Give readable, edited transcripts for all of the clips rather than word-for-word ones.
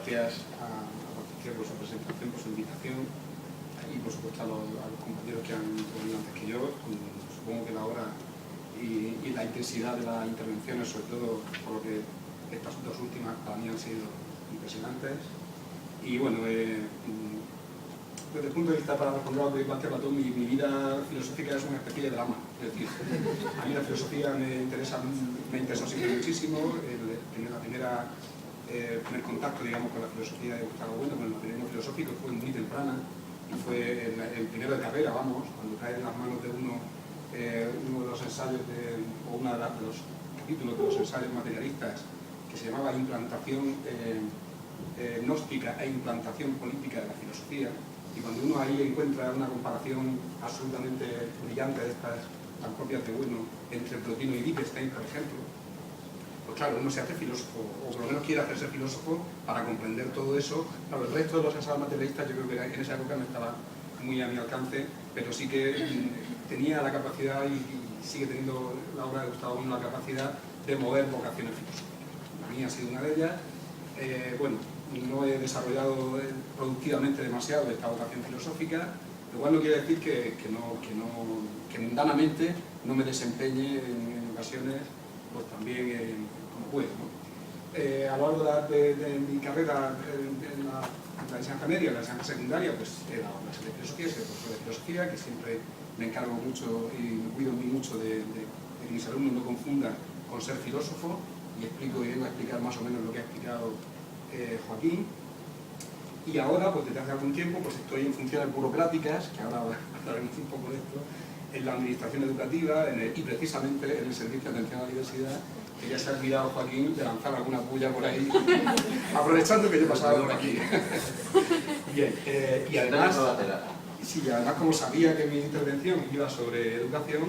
gracias a Patricia por su presentación, por su invitación y por supuesto a los compañeros que han intervenido antes que yo. Supongo que la hora y la intensidad de las intervenciones, sobre todo por lo que estas dos últimas para mí han sido impresionantes. Y bueno, desde el punto de vista, para responder a lo que plantea Platón, mi vida filosófica es una especie de drama. Es decir, a mí la filosofía me interesó siempre muchísimo. El primer contacto, digamos, con la filosofía de Gustavo Bueno, con el materialismo filosófico, fue muy temprana y fue el primero de carrera, vamos, cuando cae en las manos de uno de los ensayos o uno de los capítulos de los ensayos materialistas, que se llamaba Implantación gnóstica e implantación política de la filosofía. Y cuando uno ahí encuentra una comparación absolutamente brillante de estas tan propias de Bueno entre Plotino y Wittgenstein, por ejemplo, pues claro, uno se hace filósofo, o por lo menos quiere hacerse filósofo para comprender todo eso. Claro, el resto de los ensayos materialistas yo creo que en esa época no estaba muy a mi alcance, pero sí que tenía la capacidad, y sigue teniendo la obra de Gustavo Bueno la capacidad de mover vocaciones filosóficas. La mía ha sido una de ellas. Bueno, no he desarrollado productivamente demasiado esta vocación filosófica, lo cual no quiere decir que mundanamente no me desempeñe en ocasiones, pues también como puedo, ¿no? A lo largo de mi carrera en la enseñanza media, en la enseñanza secundaria, pues he dado clases de filosofía, soy profesor de filosofía, que siempre me encargo mucho y me cuido muy mucho de que mis alumnos no confundan con ser filósofo, y explico y vengo a explicar más o menos lo que ha explicado Joaquín. Y ahora, pues desde hace algún tiempo, pues estoy en funciones burocráticas, que ahora hablaremos un poco de esto, en la administración educativa y precisamente en el servicio de atención a la diversidad, que ya se ha olvidado Joaquín de lanzar alguna puya por ahí, aprovechando que yo pasaba por aquí. Bien, y además, como sabía que mi intervención iba sobre educación,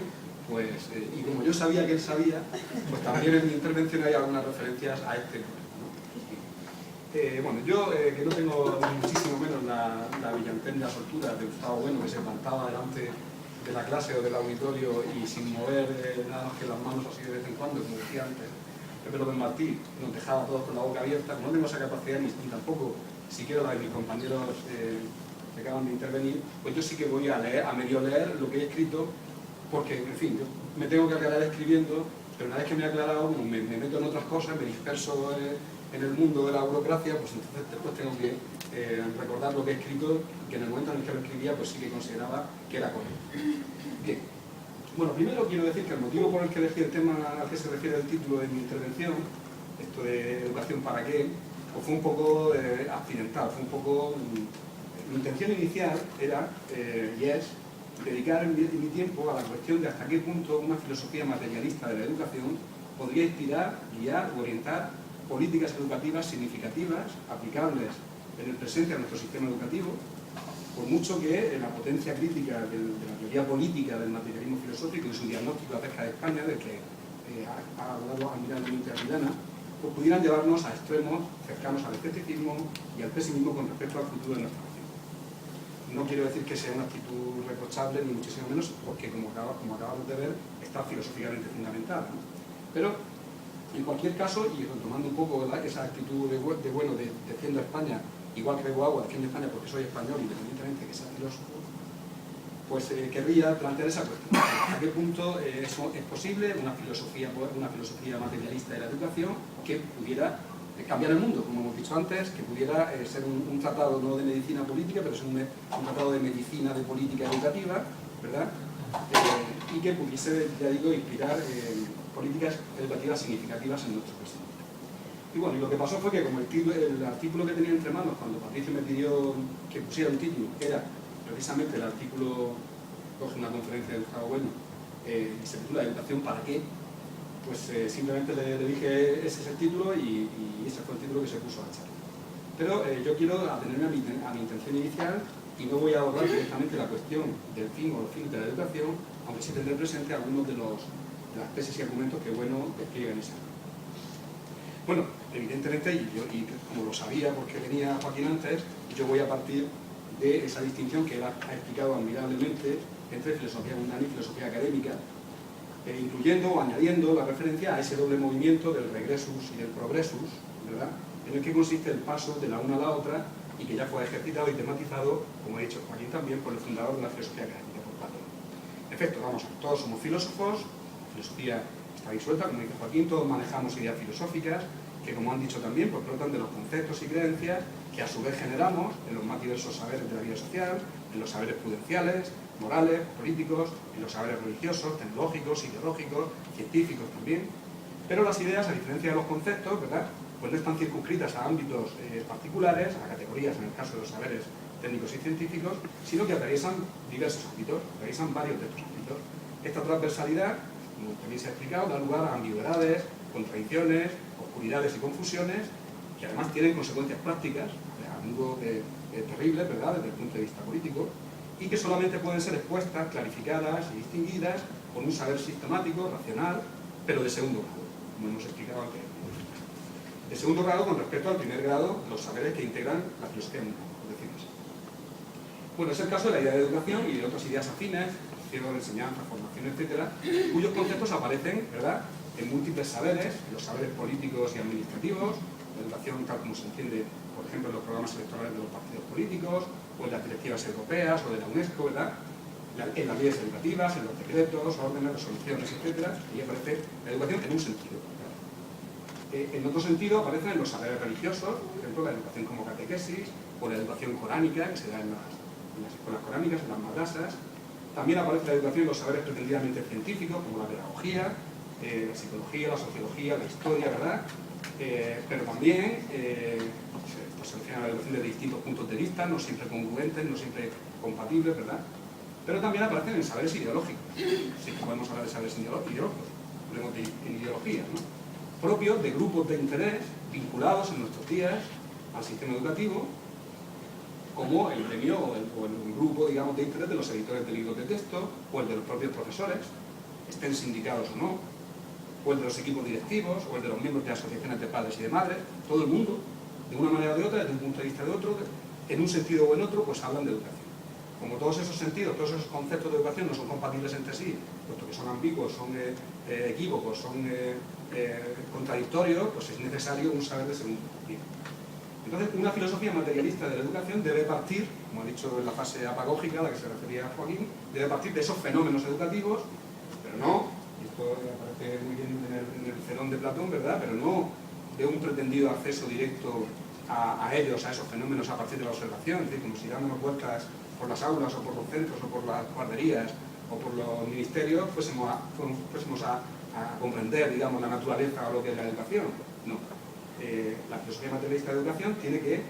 pues, y como yo sabía que él sabía, pues también en mi intervención hay algunas referencias a este tema. Bueno, yo que no tengo muchísimo menos la brillantez ni la soltura de Gustavo Bueno, que se plantaba delante de la clase o del auditorio y sin mover nada más que las manos así de vez en cuando, como decía antes Pepe López Martí, nos dejaba a todos con la boca abierta. No tengo esa capacidad ni tampoco siquiera la de mis compañeros que acaban de intervenir, pues yo sí que voy a leer, a medio leer lo que he escrito, porque, en fin, yo me tengo que aclarar escribiendo, pero una vez que me he aclarado, me meto en otras cosas, me disperso en el mundo de la burocracia, pues entonces después tengo que recordar lo que he escrito, que en el momento en el que lo escribía, pues sí que consideraba que era correcto. Bien. Bueno, primero quiero decir que el motivo por el que elegí el tema al que se refiere el título de mi intervención, esto de educación para qué, pues fue un poco accidental, fue un poco... Mi intención inicial era, y es, dedicar mi tiempo a la cuestión de hasta qué punto una filosofía materialista de la educación podría inspirar, guiar o orientar políticas educativas significativas, aplicables en el presente a nuestro sistema educativo, por mucho que la potencia crítica de la teoría política del materialismo filosófico y su diagnóstico acerca de España, del que ha hablado admirablemente Arribana, pues pudieran llevarnos a extremos cercanos al escepticismo y al pesimismo con respecto al futuro de nuestra nación. No quiero decir que sea una actitud reprochable, ni muchísimo menos, porque como acabamos de ver, está filosóficamente fundamentada, ¿no? Pero, en cualquier caso, y retomando un poco, ¿verdad?, esa actitud de Bueno de defiendo a España, igual que bebo agua, defiendo a España porque soy español, independientemente de que sea filósofo, pues querría plantear esa cuestión. ¿A qué punto eso es posible, una filosofía materialista de la educación que pudiera cambiar el mundo, como hemos dicho antes, que pudiera ser un tratado no de medicina política, pero es un tratado de medicina de política educativa, ¿verdad? Y que pudiese, ya digo, inspirar políticas educativas significativas en nuestro presente. Y bueno, y lo que pasó fue que como el artículo que tenía entre manos cuando Patricio me pidió que pusiera un título era precisamente el artículo, coge una conferencia de Gustavo Bueno, y se titula ¿Educación para qué?, pues simplemente le dije ese es el título y ese fue el título que se puso a la charla. Pero yo quiero atenerme a mi intención inicial y no voy a abordar directamente la cuestión del fin o los fines de la educación, aunque sí tendré presente algunos de las tesis y argumentos que Bueno despliega en ese ámbito. Bueno, evidentemente, y como lo sabía porque venía Joaquín antes, yo voy a partir de esa distinción que él ha explicado admirablemente entre filosofía mundana y filosofía académica, incluyendo o añadiendo la referencia a ese doble movimiento del regressus y del progressus, ¿verdad?, en qué consiste el paso de la una a la otra y que ya fue ejercitado y tematizado, como ha dicho Joaquín también, por el fundador de la filosofía académica, por Platón. En efecto, vamos, todos somos filósofos, la filosofía está disuelta, como dice Joaquín, todos manejamos ideas filosóficas que, como han dicho también, pues brotan de los conceptos y creencias que a su vez generamos en los más diversos saberes de la vida social, en los saberes prudenciales, morales, políticos, en los saberes religiosos, tecnológicos, ideológicos, científicos también. Pero las ideas, a diferencia de los conceptos, ¿verdad?, pues no están circunscritas a ámbitos particulares, a categorías en el caso de los saberes técnicos y científicos, sino que atraviesan diversos ámbitos, atraviesan varios de estos ámbitos. Esta transversalidad, como también se ha explicado, da lugar a ambigüedades, contradicciones, oscuridades y confusiones, que además tienen consecuencias prácticas, a menudo terribles, ¿verdad?, desde el punto de vista político, y que solamente pueden ser expuestas, clarificadas y distinguidas con un saber sistemático, racional, pero de segundo grado, como hemos explicado anteriormente. De segundo grado con respecto al primer grado, los saberes que integran la filosofía humana, por decirlo así. Bueno, es el caso de la idea de educación y de otras ideas afines, de enseñanza, formación, etcétera, cuyos conceptos aparecen, ¿verdad?, en múltiples saberes, en los saberes políticos y administrativos, la educación tal como se entiende, por ejemplo, en los programas electorales de los partidos políticos, o en las directivas europeas o de la UNESCO, ¿verdad?, en las leyes educativas, en los decretos, órdenes, resoluciones, etcétera, y aparece la educación en un sentido. En otro sentido aparecen en los saberes religiosos, por ejemplo, la educación como catequesis, o la educación coránica, que se da en las escuelas coránicas, en las madrasas. También aparece la educación en los saberes pretendidamente científicos, como la pedagogía, la psicología, la sociología, la historia, ¿verdad? Pero también se refiere a la educación desde distintos puntos de vista, no siempre congruentes, no siempre compatibles, ¿verdad? Pero también aparecen en saberes ideológicos, sí que podemos hablar de saberes ideológicos, hablemos en ideología, ¿no?, propios de grupos de interés vinculados en nuestros días al sistema educativo, como el gremio o el grupo, digamos, de interés de los editores de libros de texto, o el de los propios profesores, estén sindicados o no, o el de los equipos directivos, o el de los miembros de asociaciones de padres y de madres. Todo el mundo, de una manera o de otra, desde un punto de vista de otro, en un sentido o en otro, pues hablan de educación. Como todos esos sentidos, todos esos conceptos de educación no son compatibles entre sí, puesto que son ambiguos, son equívocos, son contradictorios, pues es necesario un saber de segundo nivel. Entonces, una filosofía materialista de la educación debe partir, como ha dicho en la fase apagógica a la que se refería Joaquín, debe partir de esos fenómenos educativos, pero no, y esto aparece muy bien en el Cenón de Platón, ¿verdad?, pero no de un pretendido acceso directo a ellos, a esos fenómenos a partir de la observación, es decir, como si dándonos vueltas por las aulas o por los centros o por las guarderías o por los ministerios fuésemos a comprender, digamos, la naturaleza o lo que es la educación. No. La filosofía materialista de educación tiene que,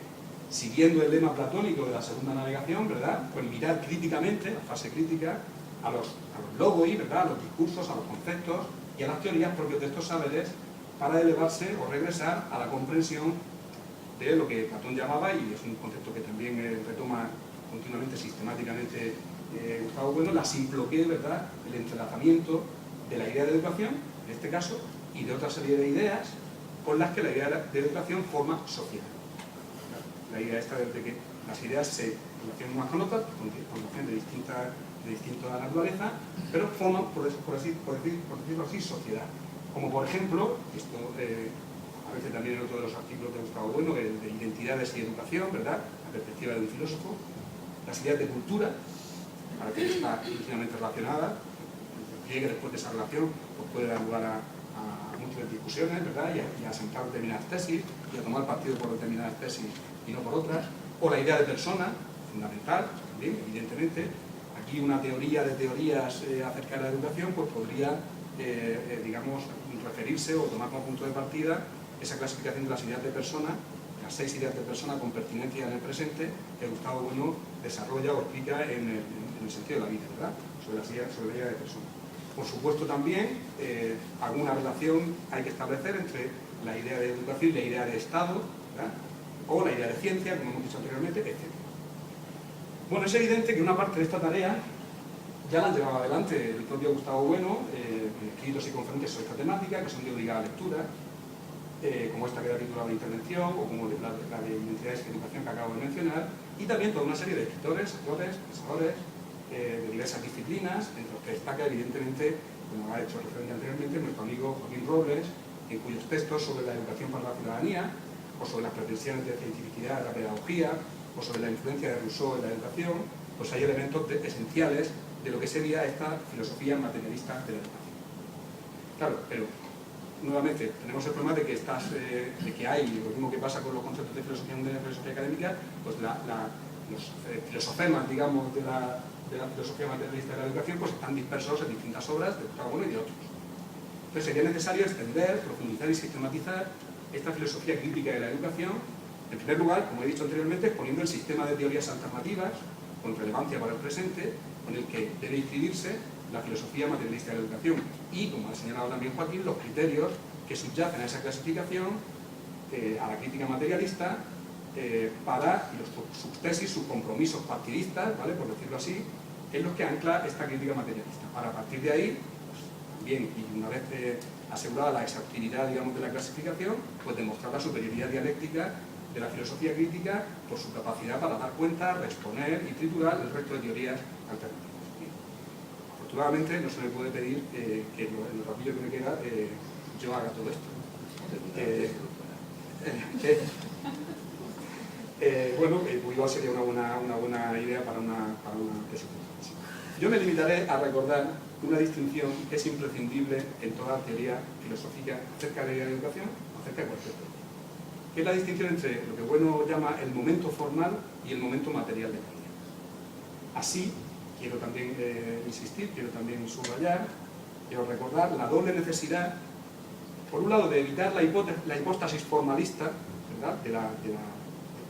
siguiendo el lema platónico de la segunda navegación, ¿verdad?, pues mirar críticamente, la fase crítica, a los logoi, ¿verdad?, a los discursos, a los conceptos y a las teorías propios de estos saberes para elevarse o regresar a la comprensión de lo que Platón llamaba, y es un concepto que también retoma continuamente, sistemáticamente, Gustavo Bueno, la simploqué, ¿verdad?, el entrelazamiento de la idea de educación, en este caso, y de otra serie de ideas con las que la idea de educación forma sociedad. La idea esta de que las ideas se relacionan unas con otras, con de distinta naturaleza, pero forman, por decirlo así, sociedad. Como por ejemplo, esto aparece también en otro de los artículos de Gustavo Bueno, el de identidades y educación, ¿verdad?, la perspectiva de un filósofo, las ideas de cultura, para que está íntimamente relacionada, llegue después de esa relación, pues puede dar lugar a múltiples discusiones, ¿verdad?, y a sentar determinadas tesis, y a tomar partido por determinadas tesis y no por otras, o la idea de persona, fundamental, también, evidentemente. Aquí una teoría de teorías acerca de la educación, pues podría, digamos, referirse o tomar como punto de partida esa clasificación de las ideas de persona, las 6 ideas de persona con pertinencia en el presente, que Gustavo Bueno desarrolla o explica en el sentido de la vida, ¿verdad?, sobre la idea de persona. Por supuesto también, alguna relación hay que establecer entre la idea de educación y la idea de Estado, ¿verdad?, o la idea de ciencia, como hemos dicho anteriormente, etc. Bueno, es evidente que una parte de esta tarea ya la han llevado adelante el propio Gustavo Bueno, en escritos y conferencias sobre esta temática, que son de obligada lectura, como esta que da título a la intervención, o como la de identidades y educación que acabo de mencionar, y también toda una serie de escritores, autores, pensadores, de diversas disciplinas, entre los que destaca evidentemente, como ha hecho referencia anteriormente, nuestro amigo Joaquín Robles, en cuyos textos sobre la educación para la ciudadanía, o sobre las pretensiones de cientificidad de la pedagogía, o sobre la influencia de Rousseau en la educación, pues hay elementos esenciales de lo que sería esta filosofía materialista de la educación. Claro, pero nuevamente tenemos el problema de que hay, lo mismo que pasa con los conceptos de filosofía académica, pues los filosofemas, digamos, de la filosofía materialista de la educación, pues están dispersos en distintas obras de Gustavo Bueno y de otros. Entonces sería necesario extender, profundizar y sistematizar esta filosofía crítica de la educación, en primer lugar, como he dicho anteriormente, exponiendo el sistema de teorías alternativas con relevancia para el presente, con el que debe inscribirse la filosofía materialista de la educación y, como ha señalado también Joaquín, los criterios que subyacen a esa clasificación, a la crítica materialista, para sus tesis, sus compromisos partidistas, ¿vale?, por decirlo así, en los que ancla esta crítica materialista. Para partir de ahí, pues, también, y una vez asegurada la exhaustividad, digamos, de la clasificación, pues demostrar la superioridad dialéctica de la filosofía crítica por su capacidad para dar cuenta, responder y triturar el resto de teorías alternativas. Afortunadamente no se me puede pedir que en el ratillo que me queda yo haga todo esto. Bueno, igual sería una buena idea para una tesis. Yo me limitaré a recordar una distinción que es imprescindible en toda teoría filosófica acerca de la educación, acerca de cualquier tema, que es la distinción entre lo que Bueno llama el momento formal y el momento material de la idea. Así, quiero también insistir, quiero también subrayar, quiero recordar la doble necesidad, por un lado, de evitar la hipóstasis formalista, ¿verdad?, de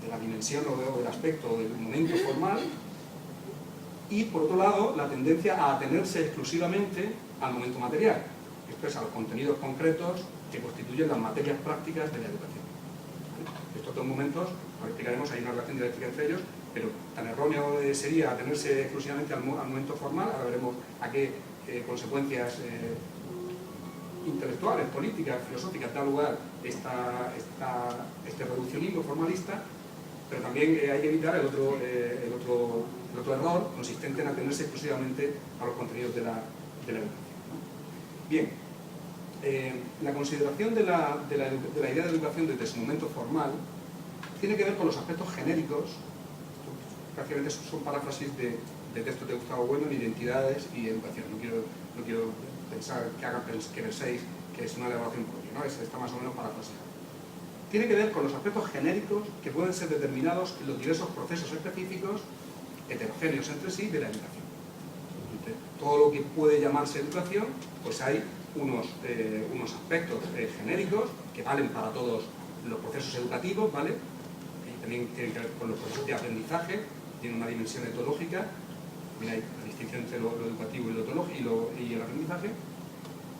la dimensión o del aspecto del momento formal, y por otro lado, la tendencia a atenerse exclusivamente al momento material, esto es, a los contenidos concretos que constituyen las materias prácticas de la educación. Estos dos momentos, lo explicaremos, hay una relación dialéctica entre ellos, pero tan erróneo sería atenerse exclusivamente al momento formal. Ahora veremos a qué consecuencias intelectuales, políticas, filosóficas da lugar este reduccionismo formalista, pero también hay que evitar el otro error consistente en atenerse exclusivamente a los contenidos de la educación. Bien, la consideración de la idea de educación desde su momento formal tiene que ver con los aspectos genéricos. Prácticamente son paráfrasis de textos de Gustavo Bueno en identidades y educación. No quiero pensar que penséis que es una elaboración propia, ¿no? Está más o menos parafraseado. Tiene que ver con los aspectos genéricos que pueden ser determinados en los diversos procesos específicos, heterogéneos entre sí, de la educación. Entonces, todo lo que puede llamarse educación, pues hay unos aspectos genéricos que valen para todos los procesos educativos, ¿vale? Y también tienen que ver con los procesos de aprendizaje, tiene una dimensión etológica, también hay la distinción entre lo educativo y lo etológico y el aprendizaje.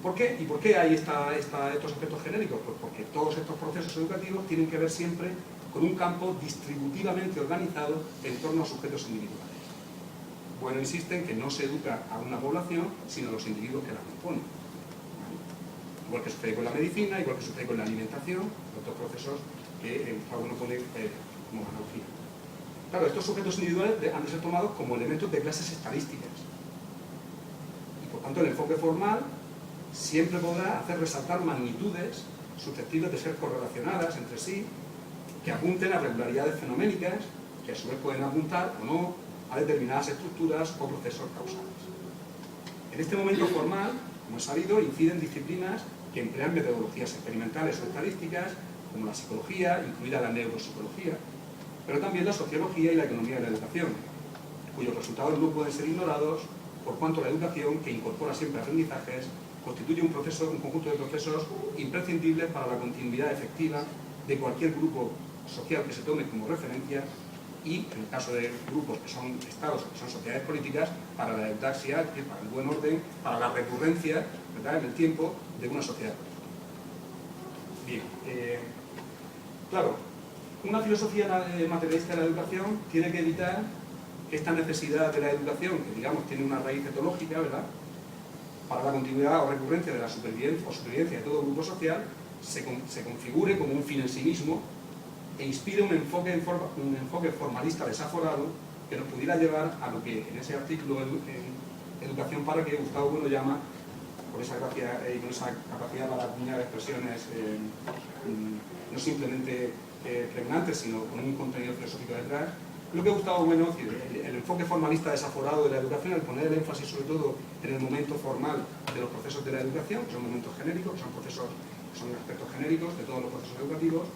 ¿Por qué? ¿Y por qué hay estos aspectos genéricos? Pues porque todos estos procesos educativos tienen que ver siempre con un campo distributivamente organizado en torno a sujetos individuales. Bueno, insiste en que no se educa a una población, sino a los individuos que la componen. Igual que sucede con la medicina, igual que sucede con la alimentación, otros procesos que uno pone como analogía. Claro, estos sujetos individuales han de ser tomados como elementos de clases estadísticas. Y por tanto el enfoque formal siempre podrá hacer resaltar magnitudes susceptibles de ser correlacionadas entre sí, que apunten a regularidades fenoménicas, que a su vez pueden apuntar o no a determinadas estructuras o procesos causales. En este momento formal, como es sabido, inciden disciplinas que emplean metodologías experimentales o estadísticas, como la psicología, incluida la neuropsicología, pero también la sociología y la economía de la educación, cuyos resultados no pueden ser ignorados por cuanto la educación, que incorpora siempre aprendizajes, constituye un conjunto de procesos imprescindibles para la continuidad efectiva de cualquier grupo social que se tome como referencia y, en el caso de grupos que son estados, que son sociedades políticas, para la eutaxia, para el buen orden, para la recurrencia, ¿verdad?, en el tiempo de una sociedad política. Bien, claro, una filosofía materialista de la educación tiene que evitar esta necesidad de la educación, que digamos tiene una raíz etológica, ¿verdad?, para la continuidad o recurrencia de la supervivencia de todo grupo social, se configure como un fin en sí mismo e inspire un enfoque formalista desaforado que nos pudiera llevar a lo que en ese artículo en Educación para que Gustavo Bueno llama, con esa gracia y con esa capacidad para acuñar expresiones no simplemente pregnantes, sino con un contenido filosófico detrás. Lo que Gustavo Bueno, el enfoque formalista desaforado de la educación, el poner el énfasis sobre todo en el momento formal de los procesos de la educación, que son momentos genéricos, que son procesos, son aspectos genéricos de todos los procesos educativos,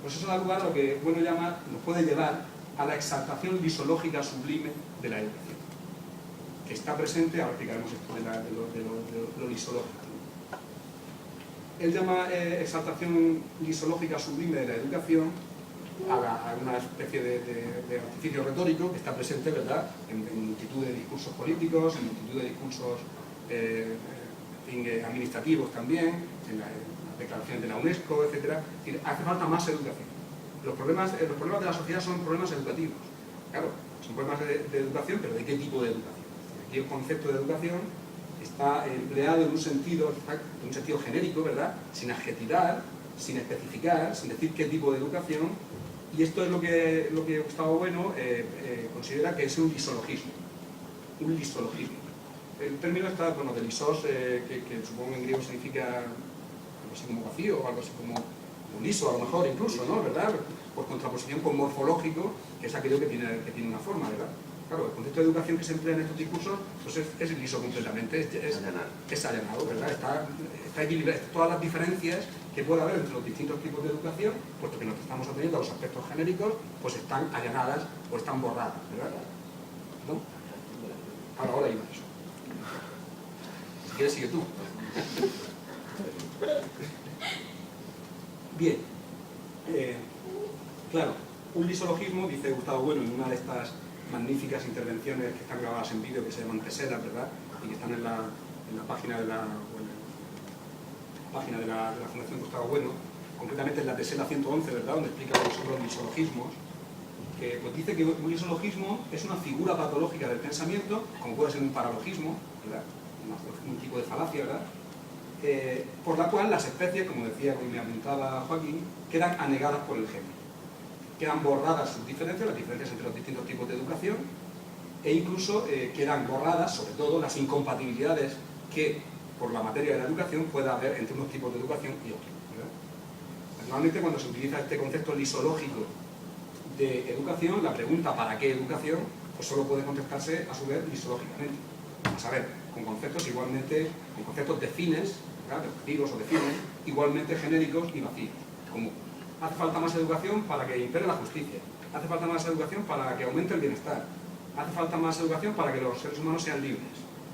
pues eso da lugar a lo que Bueno llama, nos puede llevar a la exaltación lisológica sublime de la educación, que está presente, ahora explicaremos esto de lo lisológico. Él llama exaltación lisológica sublime de la educación a una especie de artificio retórico que está presente, ¿verdad?, en multitud de discursos políticos, en multitud de discursos administrativos también, en las declaraciones de la UNESCO, etc. Es decir, hace falta más educación. Los problemas de la sociedad son problemas educativos. Claro, son problemas de educación, pero ¿de qué tipo de educación? Aquí el concepto de educación está empleado en un sentido genérico, ¿verdad?, sin adjetivar, sin especificar, sin decir qué tipo de educación, y esto es lo que Gustavo Bueno considera que es un lisologismo. Un lisologismo. El término está, bueno, de lisos, que supongo en griego significa algo así como vacío, o algo así como liso, a lo mejor incluso, ¿no?, ¿verdad?, por contraposición con morfológico, que es aquello que tiene una forma, ¿verdad? Claro, el concepto de educación que se emplea en estos discursos pues es liso completamente, es allanado, ¿verdad? Está equilibrado. Todas las diferencias que puede haber entre los distintos tipos de educación, puesto que nos estamos atendiendo a los aspectos genéricos, pues están allanadas o están borradas, ¿verdad? ¿No? Ahora iba eso. Si quieres, sigue tú. Bien. Claro, un lisologismo, dice Gustavo Bueno en una de estas magníficas intervenciones que están grabadas en vídeo, que se llaman teselas, ¿verdad?, y que están en la página de la Fundación Gustavo Bueno, concretamente en la tesela 111, ¿verdad?, donde explica lo que son los lisologismos, que pues dice que un lisologismo es una figura patológica del pensamiento, como puede ser un paralogismo, ¿verdad?, un tipo de falacia, ¿verdad?, por la cual las especies, como decía, como me apuntaba Joaquín, quedan anegadas por el género. Quedan borradas sus diferencias, las diferencias entre los distintos tipos de educación, e incluso quedan borradas, sobre todo, las incompatibilidades que, por la materia de la educación, pueda haber entre unos tipos de educación y otros, ¿verdad? Normalmente, cuando se utiliza este concepto lisológico de educación, la pregunta ¿para qué educación?, pues solo puede contestarse, a su vez, lisológicamente. A saber, con conceptos de fines, ¿verdad?, de objetivos o de fines, igualmente genéricos y vacíos, como hace falta más educación para que impere la justicia, hace falta más educación para que aumente el bienestar, hace falta más educación para que los seres humanos sean libres.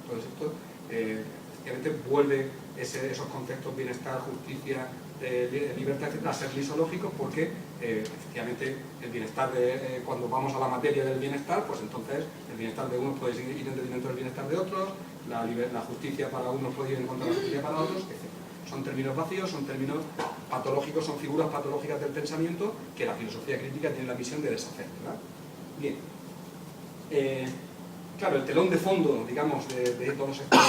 Entonces esto efectivamente vuelve esos conceptos bienestar, justicia, libertad, etc., a ser lisológicos, porque efectivamente el bienestar, cuando vamos a la materia del bienestar, pues entonces el bienestar de unos puede ir en detrimento del bienestar de otros, la justicia para unos puede ir en contra de la justicia para otros, etc. Son términos vacíos, son términos patológicos, son figuras patológicas del pensamiento que la filosofía crítica tiene la misión de deshacer, ¿verdad? Bien. Claro, el telón de fondo, digamos, de todos estos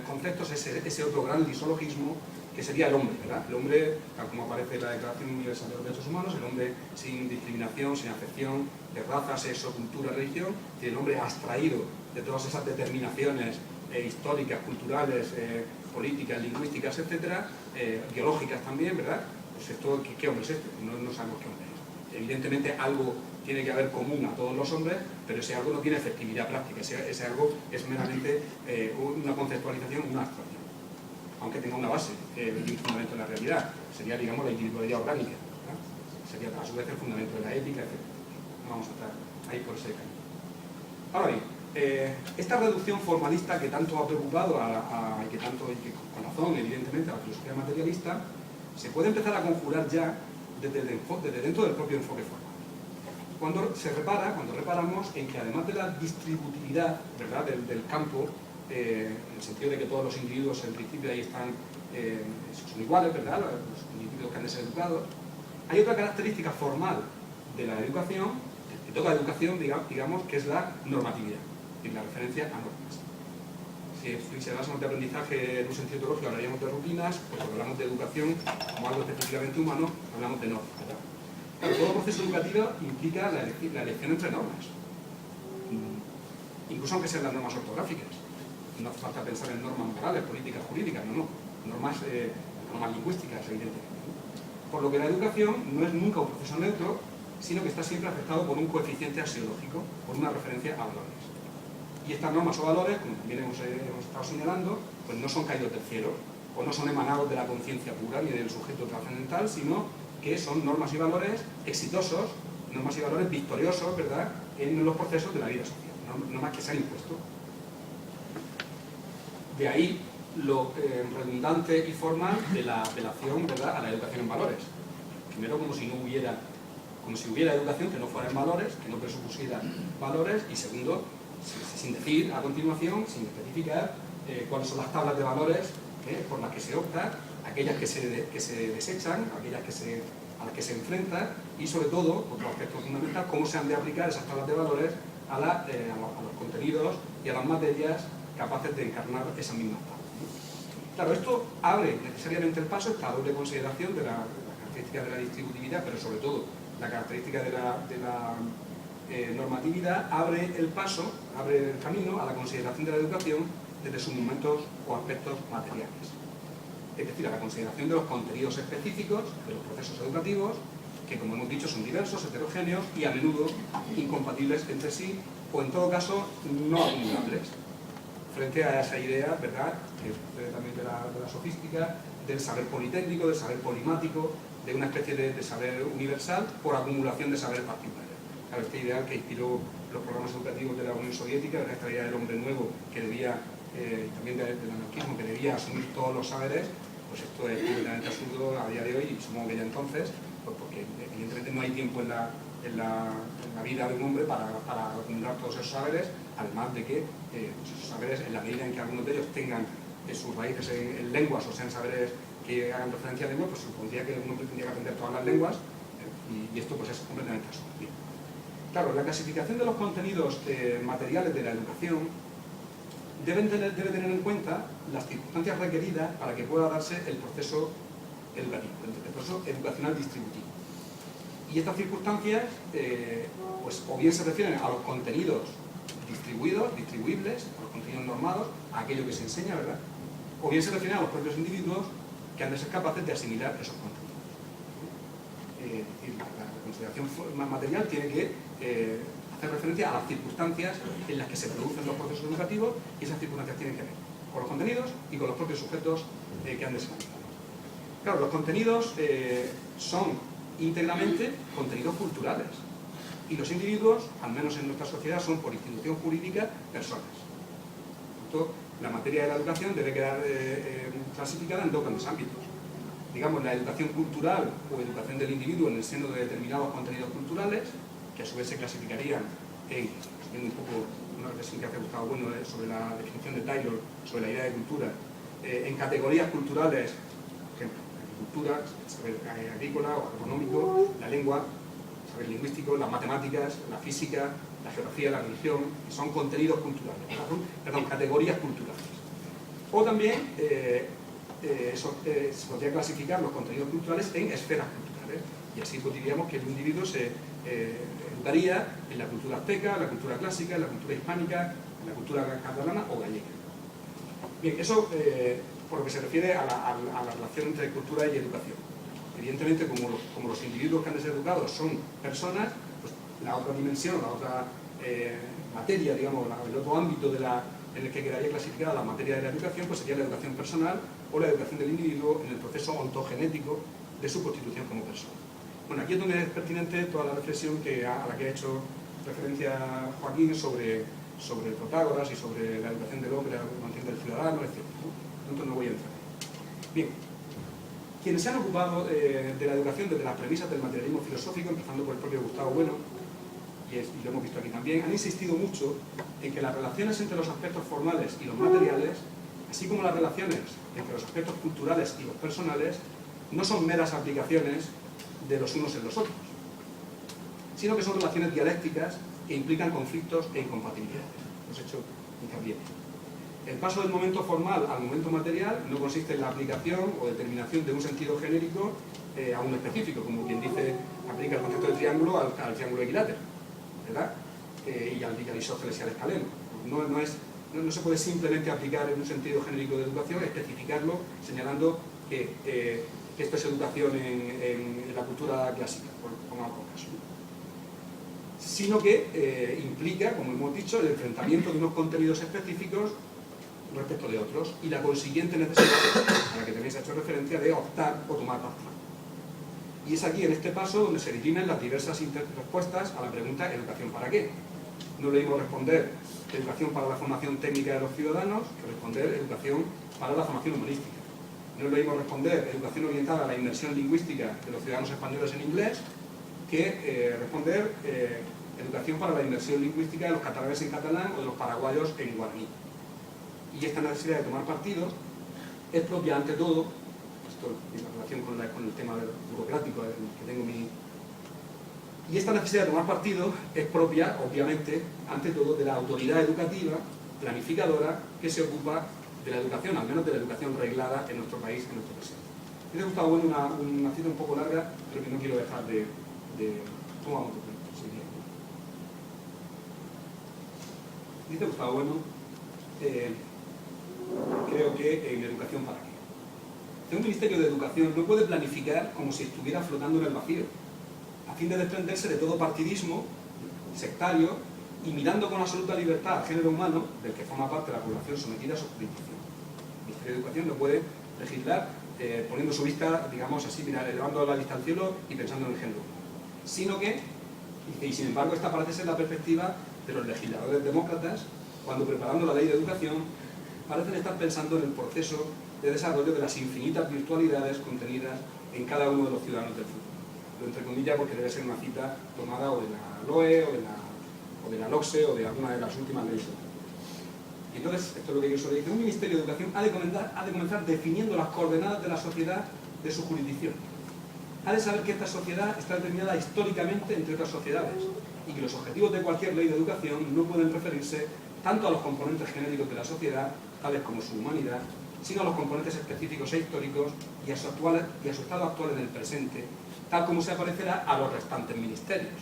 conceptos es ese otro gran lisologismo que sería el hombre, ¿verdad? El hombre, tal como aparece en la Declaración Universal de los Derechos Humanos, el hombre sin discriminación, sin acepción de raza, sexo, cultura, religión, y el hombre abstraído de todas esas determinaciones históricas, culturales, políticas, lingüísticas, etcétera, biológicas también, ¿verdad? Pues esto, ¿qué hombre es este? No sabemos qué hombre es. Evidentemente algo tiene que haber común a todos los hombres, pero ese algo no tiene efectividad práctica, ese algo es meramente una conceptualización, una abstracción, aunque tenga una base, el fundamento de la realidad, sería, digamos, la individualidad orgánica, ¿verdad? Sería a su vez el fundamento de la ética, etc. No vamos a estar ahí por ese camino. Ahora bien, esta reducción formalista que tanto ha preocupado y que con razón, evidentemente, a la filosofía materialista, se puede empezar a conjurar ya desde dentro del propio enfoque formal. Cuando reparamos en que además de la distributividad, ¿verdad?, del campo, en el sentido de que todos los individuos en principio ahí están, son iguales, ¿verdad?, los individuos que han de ser educados, hay otra característica formal de la educación, de toda educación, digamos, que es la normatividad, y la referencia a normas. Si hablásemos de aprendizaje en un sentido teológico, hablaríamos de rutinas, pues cuando hablamos de educación como algo específicamente humano, hablamos de normas, ¿verdad? Claro, todo proceso educativo implica la elección entre normas, incluso aunque sean las normas ortográficas. No hace falta pensar en normas morales, políticas, jurídicas, no. Normas lingüísticas, evidentemente. Por lo que la educación no es nunca un proceso neutro, sino que está siempre afectado por un coeficiente axiológico, por una referencia a valores. Y estas normas o valores, como también hemos estado señalando, pues no son caídos del cielo, o no son emanados de la conciencia pura ni del sujeto trascendental, sino que son normas y valores exitosos, normas y valores victoriosos, ¿verdad?, en los procesos de la vida social, no más que se han impuesto. De ahí lo redundante y formal de la apelación, ¿verdad?, a la educación en valores. Primero, como si hubiera educación que no fuera en valores, que no presupusiera valores, y segundo, sin decir a continuación, sin especificar cuáles son las tablas de valores por las que se opta, aquellas que se desechan, aquellas a las que se enfrentan, y sobre todo, otro aspecto fundamental, cómo se han de aplicar esas tablas de valores a los contenidos y a las materias capaces de encarnar esas mismas tablas. Claro, esto abre necesariamente el paso, esta doble consideración de la característica de la distributividad, pero sobre todo la característica de la normatividad, abre el paso, abre el camino a la consideración de la educación desde sus momentos o aspectos materiales. Es decir, a la consideración de los contenidos específicos de los procesos educativos, que como hemos dicho son diversos, heterogéneos y a menudo incompatibles entre sí, o en todo caso no acumulables, frente a esa idea, ¿verdad?, que es también de la sofística, del saber politécnico, del saber polimático, de una especie de saber universal por acumulación de saberes particulares. Claro, este ideal que inspiró los programas educativos de la Unión Soviética, de esta idea del hombre nuevo que debía, también del anarquismo, que debía asumir todos los saberes, pues esto es completamente absurdo a día de hoy, y supongo que ya entonces, pues porque evidentemente no hay tiempo en la vida de un hombre para acumular todos esos saberes, además de que esos saberes, en la medida en que algunos de ellos tengan sus raíces en lenguas o sean saberes que hagan referencia a lenguas, pues supondría que un hombre tendría que aprender todas las lenguas, y esto pues es completamente absurdo. Claro, la clasificación de los contenidos materiales de la educación debe tener en cuenta las circunstancias requeridas para que pueda darse el proceso educativo, el proceso educacional distributivo. Y estas circunstancias, pues o bien se refieren a los contenidos distribuibles, a los contenidos normados, a aquello que se enseña, ¿verdad?, o bien se refieren a los propios individuos que han de ser capaces de asimilar esos contenidos. La consideración material tiene que hacer referencia a las circunstancias en las que se producen los procesos educativos, y esas circunstancias tienen que ver con los contenidos y con los propios sujetos que han de ser analizados. Claro, los contenidos son íntegramente contenidos culturales, y los individuos, al menos en nuestra sociedad, son por institución jurídica personas. Por tanto, la materia de la educación debe quedar clasificada en dos grandes ámbitos. Digamos, la educación cultural o educación del individuo en el seno de determinados contenidos culturales, que a su vez se clasificarían en, siguiendo un poco una reflexión que hace Gustavo Bueno sobre la definición de Taylor, sobre la idea de cultura, en categorías culturales, por ejemplo, la agricultura, el saber agrícola o económico, la lengua, el saber lingüístico, las matemáticas, la física, la geografía, la religión, que son contenidos culturales, perdón, categorías culturales. O también se podría clasificar los contenidos culturales en esferas culturales, y así pues diríamos que el individuo se educaría en la cultura azteca, en la cultura clásica, en la cultura hispánica, en la cultura catalana o gallega. Bien, eso por lo que se refiere a la relación entre cultura y educación. Evidentemente, como los individuos que han de ser educados son personas, pues la otra dimensión, la otra materia, digamos, el otro ámbito en el que quedaría clasificada la materia de la educación, pues sería la educación personal o la educación del individuo en el proceso ontogenético de su constitución como persona. Bueno, aquí es donde es pertinente toda la reflexión a la que ha hecho referencia Joaquín sobre Protágoras y sobre la educación del hombre, la educación del ciudadano, etc. Entonces no voy a entrar. Bien, quienes se han ocupado de la educación desde las premisas del materialismo filosófico, empezando por el propio Gustavo Bueno, y lo hemos visto aquí también, han insistido mucho en que las relaciones entre los aspectos formales y los materiales, así como las relaciones entre los aspectos culturales y los personales, no son meras aplicaciones de los unos en los otros, sino que son relaciones dialécticas que implican conflictos e incompatibilidades. Hemos hecho hincapié. El paso del momento formal al momento material no consiste en la aplicación o determinación de un sentido genérico a uno específico, como quien dice, aplica el concepto de triángulo al triángulo equilátero, ¿verdad? Y al isósceles y al escaleno. No se puede simplemente aplicar en un sentido genérico de educación, especificarlo señalando que que esto es educación en la cultura clásica, pongamos por caso, sino que implica, como hemos dicho, el enfrentamiento de unos contenidos específicos respecto de otros y la consiguiente necesidad, a la que tenéis hecho referencia, de optar o tomar partido. Y es aquí, en este paso, donde se declinan las diversas respuestas a la pregunta ¿educación para qué? No le dimos responder educación para la formación técnica de los ciudadanos que responder educación para la formación humanística. No le dimos responder educación orientada a la inmersión lingüística de los ciudadanos españoles en inglés que responder educación para la inmersión lingüística de los catalanes en catalán o de los paraguayos en guaraní. Y esta necesidad de tomar partido es propia ante todo, esto en relación con el tema burocrático que tengo y esta necesidad de tomar partido es propia, obviamente, ante todo de la autoridad educativa, planificadora, que se ocupa de la educación, al menos de la educación reglada en nuestro país, en nuestro presente. Me ha gustado bueno una cita un poco larga, pero que no quiero dejar de ¿cómo vamos? Dice Gustavo Bueno, creo que en educación para qué. Un ministerio de educación no puede planificar como si estuviera flotando en el vacío, a fin de desprenderse de todo partidismo sectario y mirando con absoluta libertad al género humano del que forma parte la población sometida a su jurisdicción. El Ministerio de Educación no puede legislar poniendo su vista, digamos así, elevando la vista al cielo y pensando en el género humano, sino que, y sin embargo esta parece ser la perspectiva de los legisladores demócratas cuando preparando la ley de educación parecen estar pensando en el proceso de desarrollo de las infinitas virtualidades contenidas en cada uno de los ciudadanos del futuro. Lo entre comillas porque debe ser una cita tomada o de la LOE o de la LOCSE o de alguna de las últimas leyes. Y entonces, esto es lo que yo solo dice, un Ministerio de Educación ha de comenzar definiendo las coordenadas de la sociedad de su jurisdicción. Ha de saber que esta sociedad está determinada históricamente entre otras sociedades y que los objetivos de cualquier ley de educación no pueden referirse tanto a los componentes genéricos de la sociedad, tales como su humanidad, sino a los componentes específicos e históricos y a su estado actual en el presente, tal como se aparecerá a los restantes ministerios.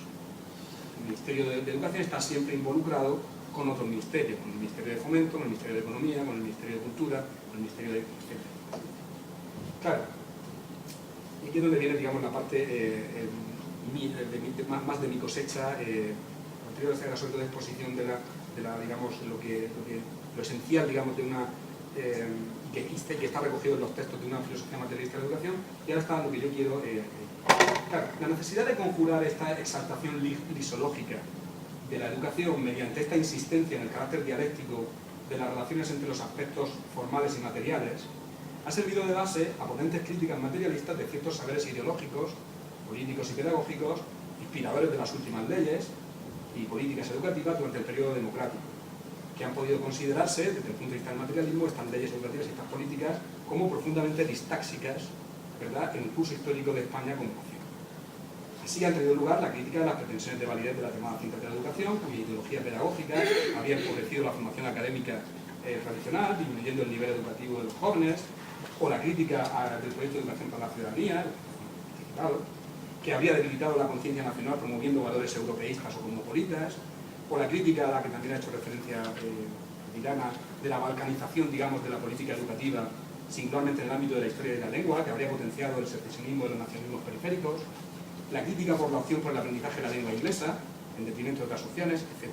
El Ministerio de Educación está siempre involucrado con otros ministerios, con el Ministerio de Fomento, con el Ministerio de Economía, con el Ministerio de Cultura, con el Ministerio de... Claro, y aquí es donde viene, digamos, la parte más de mi cosecha, anterior a sobre todo de exposición de la digamos, lo esencial, digamos, de una... que está recogido en los textos de una filosofía materialista de la educación, y ahora está lo que yo quiero... Claro, la necesidad de conjurar esta exaltación lisológica de la educación mediante esta insistencia en el carácter dialéctico de las relaciones entre los aspectos formales y materiales ha servido de base a potentes críticas materialistas de ciertos saberes ideológicos, políticos y pedagógicos, inspiradores de las últimas leyes y políticas educativas durante el periodo democrático, que han podido considerarse, desde el punto de vista del materialismo, estas leyes educativas y estas políticas como profundamente distáxicas, ¿verdad?, en el curso histórico de España como nación. Así ha tenido lugar la crítica de las pretensiones de validez de las llamadas ciencias de la educación, cuya ideología pedagógica había empobrecido la formación académica tradicional, disminuyendo el nivel educativo de los jóvenes, o la crítica del proyecto de educación para la ciudadanía, que había debilitado la conciencia nacional promoviendo valores europeístas o cosmopolitas, o la crítica a la que también ha hecho referencia Dirana, de la balcanización, digamos, de la política educativa, singularmente en el ámbito de la historia de la lengua, que habría potenciado el secesionismo de los nacionalismos periféricos, la crítica por la opción por el aprendizaje de la lengua inglesa, en detrimento de otras opciones, etc.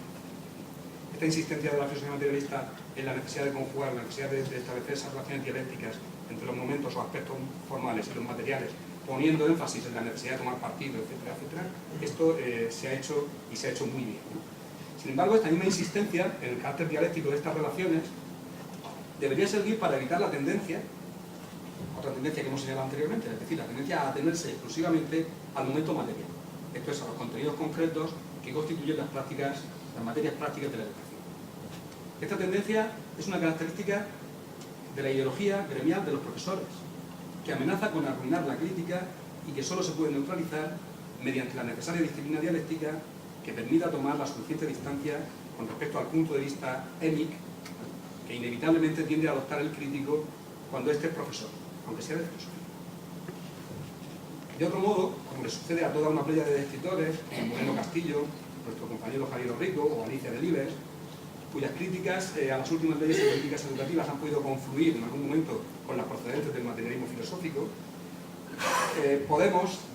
Esta insistencia de la filosofía materialista en la necesidad de conjugar, la necesidad de establecer esas relaciones dialécticas entre los momentos o aspectos formales y los materiales, poniendo énfasis en la necesidad de tomar partido, etcétera, etcétera, esto se ha hecho y se ha hecho muy bien, ¿no? Sin embargo, esta misma insistencia en el carácter dialéctico de estas relaciones debería servir para evitar la tendencia, otra tendencia que hemos señalado anteriormente, es decir, la tendencia a atenerse exclusivamente al momento material, esto es, a los contenidos concretos que constituyen las materias prácticas de la educación. Esta tendencia es una característica de la ideología gremial de los profesores, que amenaza con arruinar la crítica y que solo se puede neutralizar mediante la necesaria disciplina dialéctica que permita tomar la suficiente distancia con respecto al punto de vista émic que inevitablemente tiende a adoptar el crítico cuando éste es profesor, aunque sea de filosofía. De otro modo, como le sucede a toda una playa de escritores, como Moreno Castillo, nuestro compañero Javier Rico o Alicia Delibes, cuyas críticas a las últimas leyes y políticas educativas han podido confluir en algún momento con las procedentes del materialismo filosófico,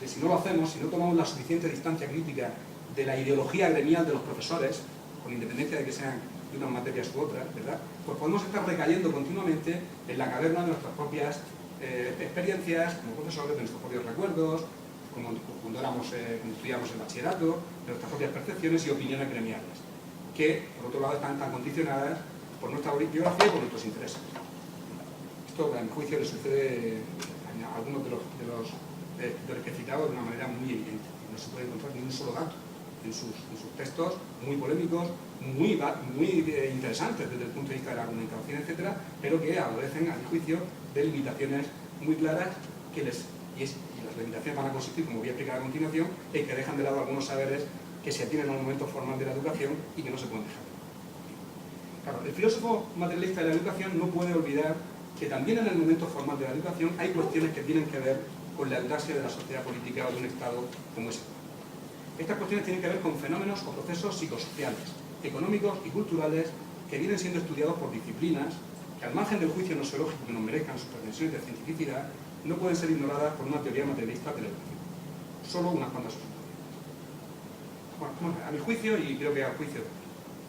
si no lo hacemos, si no tomamos la suficiente distancia crítica de la ideología gremial de los profesores, con independencia de que sean de unas materias u otras, ¿verdad? Pues podemos estar recayendo continuamente en la caverna de nuestras propias experiencias como profesores, de nuestros propios recuerdos, cuando estudiamos el bachillerato, de nuestras propias percepciones y opiniones gremiales, que por otro lado están tan condicionadas por nuestra biografía y por nuestros intereses. Esto, a mi juicio, le sucede a algunos de los que he citado de una manera muy evidente. No se puede encontrar ni un solo dato en sus textos muy polémicos, muy interesantes desde el punto de vista de la argumentación, etcétera, pero que adolecen, a mi juicio, de limitaciones muy claras y las limitaciones van a consistir, como voy a explicar a continuación, en que dejan de lado algunos saberes que se atienen a un momento formal de la educación y que no se pueden dejar. Claro, el filósofo materialista de la educación no puede olvidar que también en el momento formal de la educación hay cuestiones que tienen que ver con la audacia de la sociedad política o de un Estado como ese. Estas cuestiones tienen que ver con fenómenos o procesos psicosociales, económicos y culturales que vienen siendo estudiados por disciplinas que, al margen del juicio nosológico que nos merezcan sus pretensiones de cientificidad, no pueden ser ignoradas por una teoría materialista de la educación. Solo unas cuantas bueno, a mi juicio, y creo que a juicio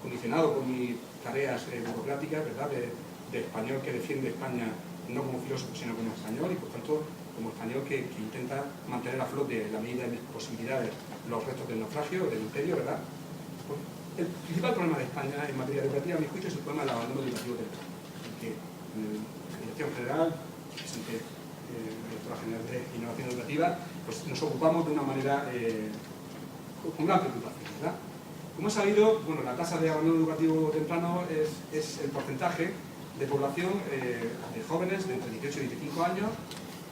condicionado por mis tareas burocráticas, ¿verdad?, de español que defiende España no como filósofo sino como español, y por tanto como español que intenta mantener a flote en la medida de mis posibilidades los restos del naufragio, del imperio, ¿verdad? Pues el principal problema de España en materia educativa, a mi juicio, es el problema del abandono educativo temprano, que en la Dirección General, presente la Directora General de Innovación Educativa, pues nos ocupamos de una manera con gran preocupación, ¿verdad? Como he sabido, bueno, la tasa de abandono educativo temprano es el porcentaje de población de jóvenes de entre 18 y 25 años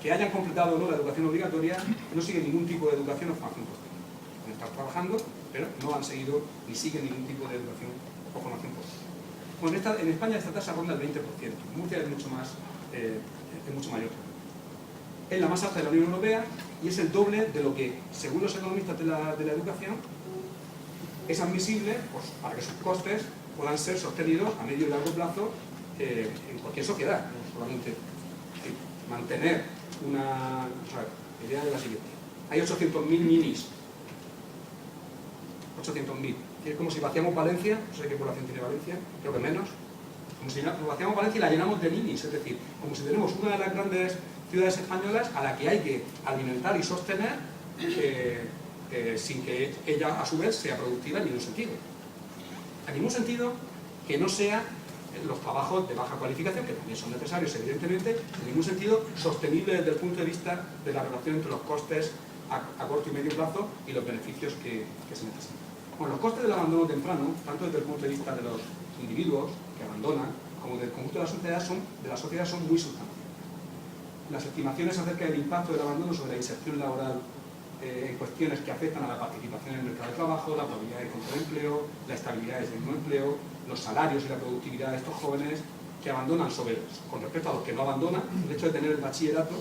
que hayan completado o no la educación obligatoria, no siguen ningún tipo de educación o formación posterior. Pueden estar trabajando, pero no han seguido ni siguen ningún tipo de educación o formación posterior. Bueno, en España esta tasa ronda el 20%, en Murcia es mucho mayor. Es la más alta de la Unión Europea y es el doble de lo que, según los economistas de la educación, es admisible pues, para que sus costes puedan ser sostenidos a medio y largo plazo en cualquier sociedad, no solamente mantener una... la idea es la siguiente. Hay 800.000 ninis. 800.000. Es como si vaciamos Valencia, no sé qué población tiene Valencia, creo que menos. Como si vaciamos Valencia y la llenamos de ninis, es decir, como si tenemos una de las grandes ciudades españolas a la que hay que alimentar y sostener sin que ella a su vez sea productiva en ningún sentido. En ningún sentido que no sea los trabajos de baja cualificación, que también son necesarios evidentemente, en ningún sentido sostenible desde el punto de vista de la relación entre los costes a corto y medio plazo y los beneficios que se necesitan. Bueno, los costes del abandono temprano, tanto desde el punto de vista de los individuos que abandonan, como del conjunto de la sociedad son muy sustanciales. Las estimaciones acerca del impacto del abandono sobre la inserción laboral en cuestiones que afectan a la participación en el mercado de trabajo, la probabilidad de encontrar empleo, la estabilidad del mismo empleo, los salarios y la productividad de estos jóvenes que abandonan con respecto a los que no abandonan. El hecho de tener el bachillerato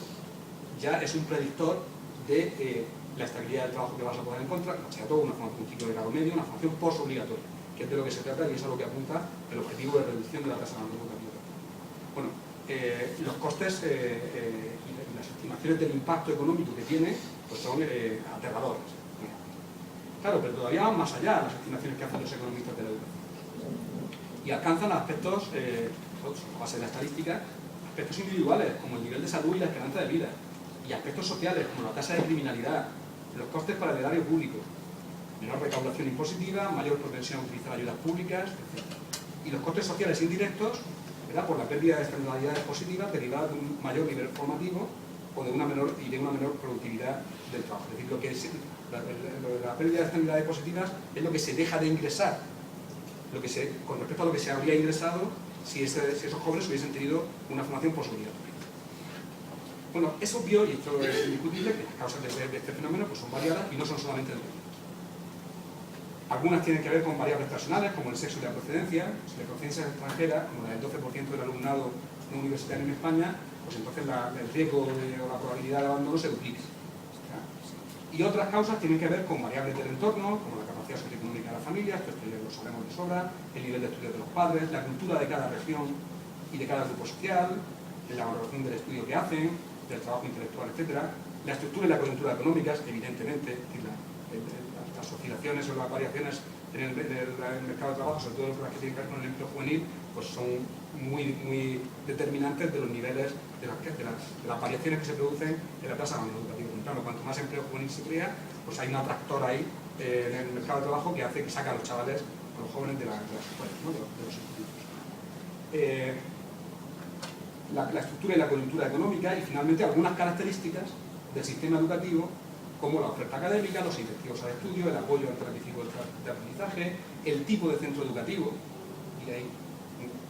ya es un predictor de la estabilidad del trabajo que vas a poder encontrar. El bachillerato, un ciclo de grado medio, una formación posobligatoria, que es de lo que se trata y es a lo que apunta el objetivo de reducción de la tasa de abandono educativo. Bueno, los costes y las estimaciones del impacto económico que tiene pues son aterradores. Claro, pero todavía van más allá las estimaciones que hacen los economistas de la educación. Y alcanzan aspectos, a base de la estadística, aspectos individuales, como el nivel de salud y la esperanza de vida, y aspectos sociales, como la tasa de criminalidad, los costes para el erario público, menor recaudación impositiva, mayor propensión a utilizar ayudas públicas, etc. Y los costes sociales indirectos, ¿verdad?, por la pérdida de externalidades positivas derivadas de un mayor nivel formativo o de una menor productividad del trabajo. Es decir, la pérdida de externalidades positivas es lo que se deja de ingresar, con respecto a lo que se habría ingresado si esos jóvenes hubiesen tenido una formación posobligatoria. Bueno, es obvio, y esto es indiscutible, que las causas de este fenómeno pues, son variadas y no son solamente determinantes. Algunas tienen que ver con variables personales, como el sexo y la procedencia. Si la procedencia es extranjera, como la del 12% del alumnado no universitario en España, pues entonces el riesgo o la probabilidad de abandono se duplica. Y otras causas tienen que ver con variables del entorno, como la capacidad socioeconómica de las familias, esto ya lo sabemos de sobra, el nivel de estudio de los padres, la cultura de cada región y de cada grupo social, la valoración del estudio que hacen, del trabajo intelectual, etc. La estructura y la coyuntura económicas, evidentemente, las oscilaciones o las variaciones en el mercado de trabajo, sobre todo las que tienen que ver con el empleo juvenil, pues son muy determinantes de los niveles, de las variaciones que se producen en la tasa de abandono educativo. Claro, cuanto más empleo juvenil se crea, pues hay un atractor ahí en el mercado de trabajo que hace que saque a los chavales, a los jóvenes de las escuelas, ¿no? de los institutos. La estructura y la coyuntura económica y finalmente algunas características del sistema educativo, como la oferta académica, los incentivos al estudio, el apoyo al planifico de aprendizaje, el tipo de centro educativo, y hay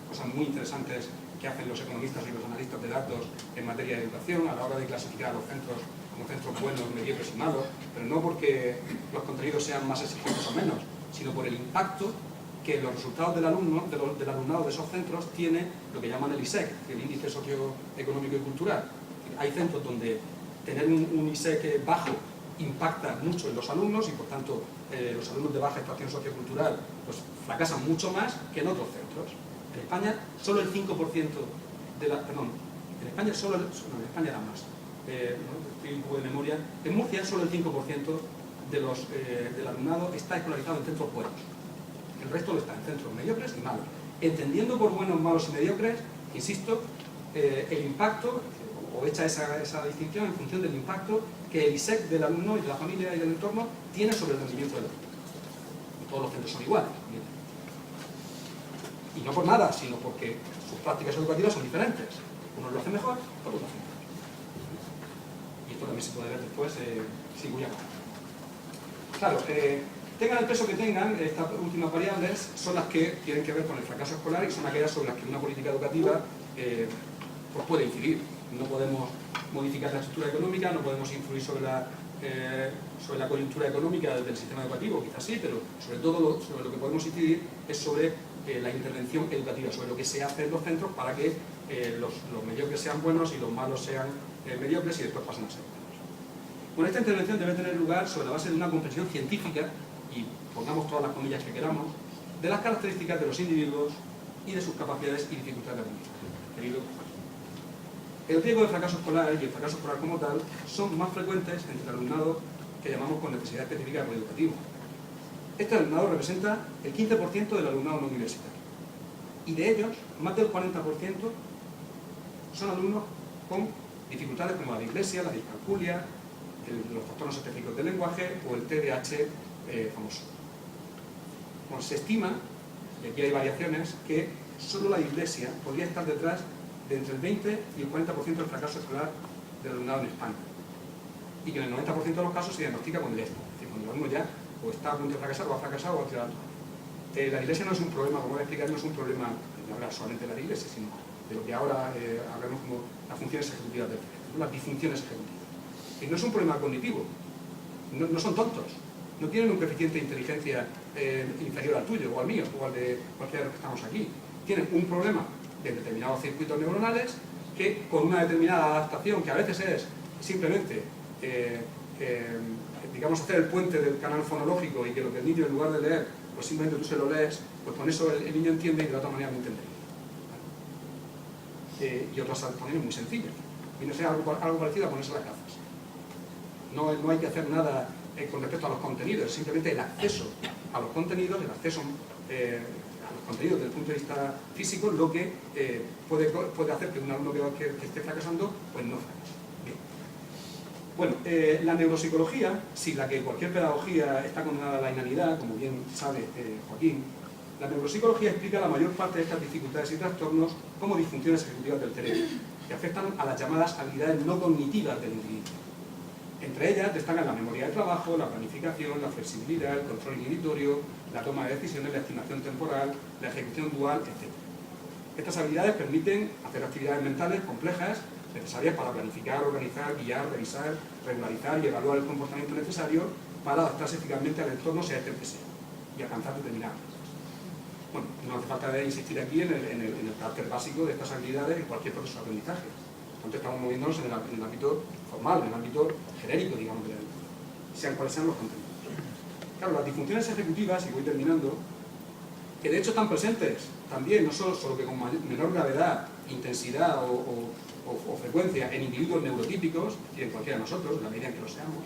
cosas muy interesantes que hacen los economistas y los analistas de datos en materia de educación a la hora de clasificar a los centros como centros buenos, mediocres y malos, pero no porque los contenidos sean más exigentes o menos, sino por el impacto que los resultados del alumnado de esos centros tiene lo que llaman el ISEC, el Índice Socioeconómico y Cultural. Hay centros donde tener un ISEC bajo impacta mucho en los alumnos y por tanto los alumnos de baja extracción sociocultural pues, fracasan mucho más que en otros centros. En España solo el 5% de la... Perdón, en España solo... No, en España era más. Estoy un poco de memoria. En Murcia solo el 5% del alumnado está escolarizado en centros buenos. El resto lo está en centros mediocres y malos. Entendiendo por buenos, malos y mediocres, insisto, el impacto, o hecha esa distinción en función del impacto que el ISEC del alumno y de la familia y del entorno tiene sobre el rendimiento del alumno. Y todos los centros son iguales. Y no por nada, sino porque sus prácticas educativas son diferentes. Unos lo hacen mejor, otros lo hacen mejor. Y esto también se puede ver después si voy a acabar. Claro, tengan el peso que tengan, estas últimas variables son las que tienen que ver con el fracaso escolar y son aquellas sobre las que una política educativa pues puede incidir. No podemos modificar la estructura económica, no podemos influir sobre la coyuntura económica del sistema educativo, quizás sí, pero sobre todo sobre lo que podemos incidir es sobre la intervención educativa, sobre lo que se hace en los centros para que los mediocres sean buenos y los malos sean mediocres y después pasen a ser buenos. Bueno, esta intervención debe tener lugar sobre la base de una comprensión científica, y pongamos todas las comillas que queramos, de las características de los individuos y de sus capacidades y dificultades de aprendizaje. El riesgo de fracaso escolar y el fracaso escolar como tal son más frecuentes entre el alumnado que llamamos con necesidad específica de apoyo educativo. Este alumnado representa el 15% del alumnado no universitario. Y de ellos, más del 40% son alumnos con dificultades como la dislexia, la discalculia, los trastornos específicos del lenguaje o el TDAH famoso. Bueno, se estima, y aquí hay variaciones, que solo la dislexia podría estar detrás de entre el 20 y el 40% del fracaso escolar del alumnado en España. Y que en el 90% de los casos se diagnostica cuando ya está. Es decir, cuando el alumno ya o está a punto de fracasar o ha fracasado o ha tirado. La dislexia no es un problema, como voy a explicar, no es un problema de hablar solamente de la dislexia, sino de lo que ahora hablamos como las funciones ejecutivas del cerebro, las disfunciones ejecutivas. Y no es un problema cognitivo, no son tontos, no tienen un coeficiente de inteligencia inferior al tuyo o al mío o al de cualquiera de los que estamos aquí. Tienen un problema de determinados circuitos neuronales que con una determinada adaptación, que a veces es simplemente digamos hacer el puente del canal fonológico y que lo que el niño en lugar de leer, pues simplemente tú se lo lees, pues con eso el niño entiende y de la otra manera no entendería. Y otras adaptaciones muy sencillas. Y no sea algo parecido a ponerse las gafas. No hay que hacer nada con respecto a los contenidos, simplemente el acceso a los contenidos, el acceso a los contenidos desde el punto de vista físico, lo que puede hacer que un alumno que esté fracasando, pues no fracase. Bien. Bueno, la neuropsicología, sin la que cualquier pedagogía está condenada a la inanidad, como bien sabe Joaquín, la neuropsicología explica la mayor parte de estas dificultades y trastornos como disfunciones ejecutivas del cerebro, que afectan a las llamadas habilidades no cognitivas del individuo. Entre ellas destacan la memoria de trabajo, la planificación, la flexibilidad, el control inhibitorio, la toma de decisiones, la estimación temporal, la ejecución dual, etc. Estas habilidades permiten hacer actividades mentales complejas necesarias para planificar, organizar, guiar, revisar, regularizar y evaluar el comportamiento necesario para adaptarse eficazmente al entorno, sea este el que sea, y alcanzar determinadas metas. Bueno, no hace falta insistir aquí en el carácter básico de estas habilidades en cualquier proceso de aprendizaje. Entonces estamos moviéndonos en el ámbito formal, en el ámbito genérico, digamos, sean cuales sean los contenidos. Claro, las disfunciones ejecutivas, y voy terminando, que de hecho están presentes también, no solo que con menor gravedad intensidad o frecuencia en individuos neurotípicos, y en cualquiera de nosotros, en la medida en que lo seamos.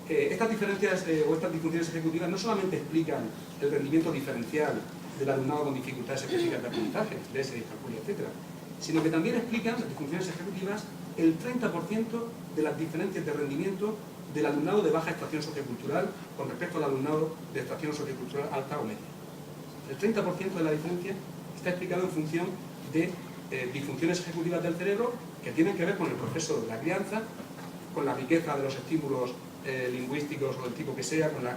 Estas diferencias o estas disfunciones ejecutivas no solamente explican el rendimiento diferencial del alumnado con dificultades específicas de aprendizaje, DS, discalculia, etc., sino que también explican, las disfunciones ejecutivas, el 30% de las diferencias de rendimiento del alumnado de baja extracción sociocultural con respecto al alumnado de extracción sociocultural alta o media. El 30% de la diferencia está explicado en función de disfunciones ejecutivas del cerebro que tienen que ver con el proceso de la crianza, con la riqueza de los estímulos lingüísticos o del tipo que sea, con la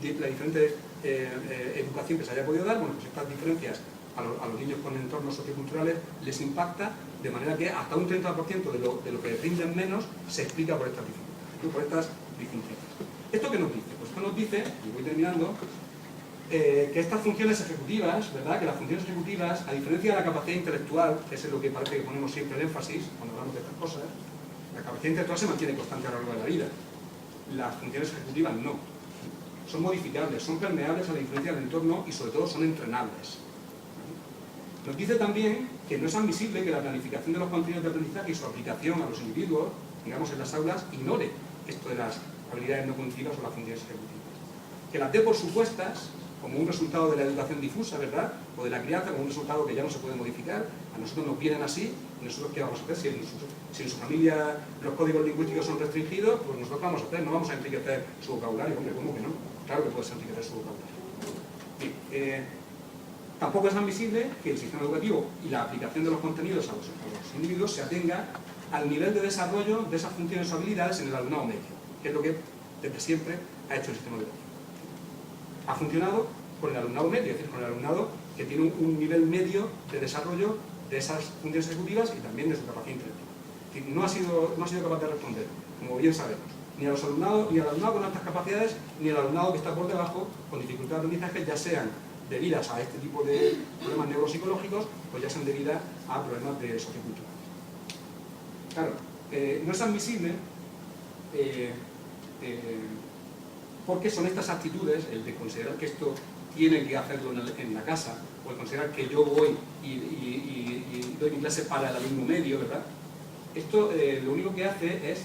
diferente educación que se haya podido dar. Bueno, pues estas diferencias a los niños con entornos socioculturales les impacta de manera que hasta un 30% de lo que rinden menos se explica por estas disfunciones. ¿Esto qué nos dice? Pues esto nos dice, y voy terminando, que estas funciones ejecutivas, ¿verdad? Que las funciones ejecutivas, a diferencia de la capacidad intelectual, que es en lo que parece que ponemos siempre el énfasis cuando hablamos de estas cosas, la capacidad intelectual se mantiene constante a lo largo de la vida. Las funciones ejecutivas no. Son modificables, son permeables a la influencia del entorno y sobre todo son entrenables. Nos dice también que no es admisible que la planificación de los contenidos de aprendizaje y su aplicación a los individuos, digamos en las aulas, ignore esto de las habilidades no cognitivas o las funciones ejecutivas. Que las dé por supuestas como un resultado de la educación difusa, ¿verdad? O de la crianza, como un resultado que ya no se puede modificar. A nosotros nos vienen así, y nosotros ¿qué vamos a hacer? Si en su familia los códigos lingüísticos son restringidos, pues nosotros ¿qué vamos a hacer? No vamos a enriquecer su vocabulario. Hombre, ¿cómo que no? Claro que puedes enriquecer su vocabulario. Bien, tampoco es admisible que el sistema educativo y la aplicación de los contenidos a los individuos se atenga al nivel de desarrollo de esas funciones o habilidades en el alumnado medio, que es lo que desde siempre ha hecho el sistema educativo. Ha funcionado con el alumnado medio, es decir, con el alumnado que tiene un nivel medio de desarrollo de esas funciones ejecutivas y también de su capacidad intelectual. Es decir, no ha sido capaz de responder, como bien sabemos, ni al alumnado con altas capacidades, ni al alumnado que está por debajo con dificultades de aprendizaje, ya sean debidas a este tipo de problemas neuropsicológicos o ya sean debidas a problemas de sociocultura. Claro, no es admisible porque son estas actitudes, el de considerar que esto tiene que hacerlo en la casa, o el considerar que yo voy y doy mi clase para el alumno medio, ¿verdad? Esto lo único que hace es,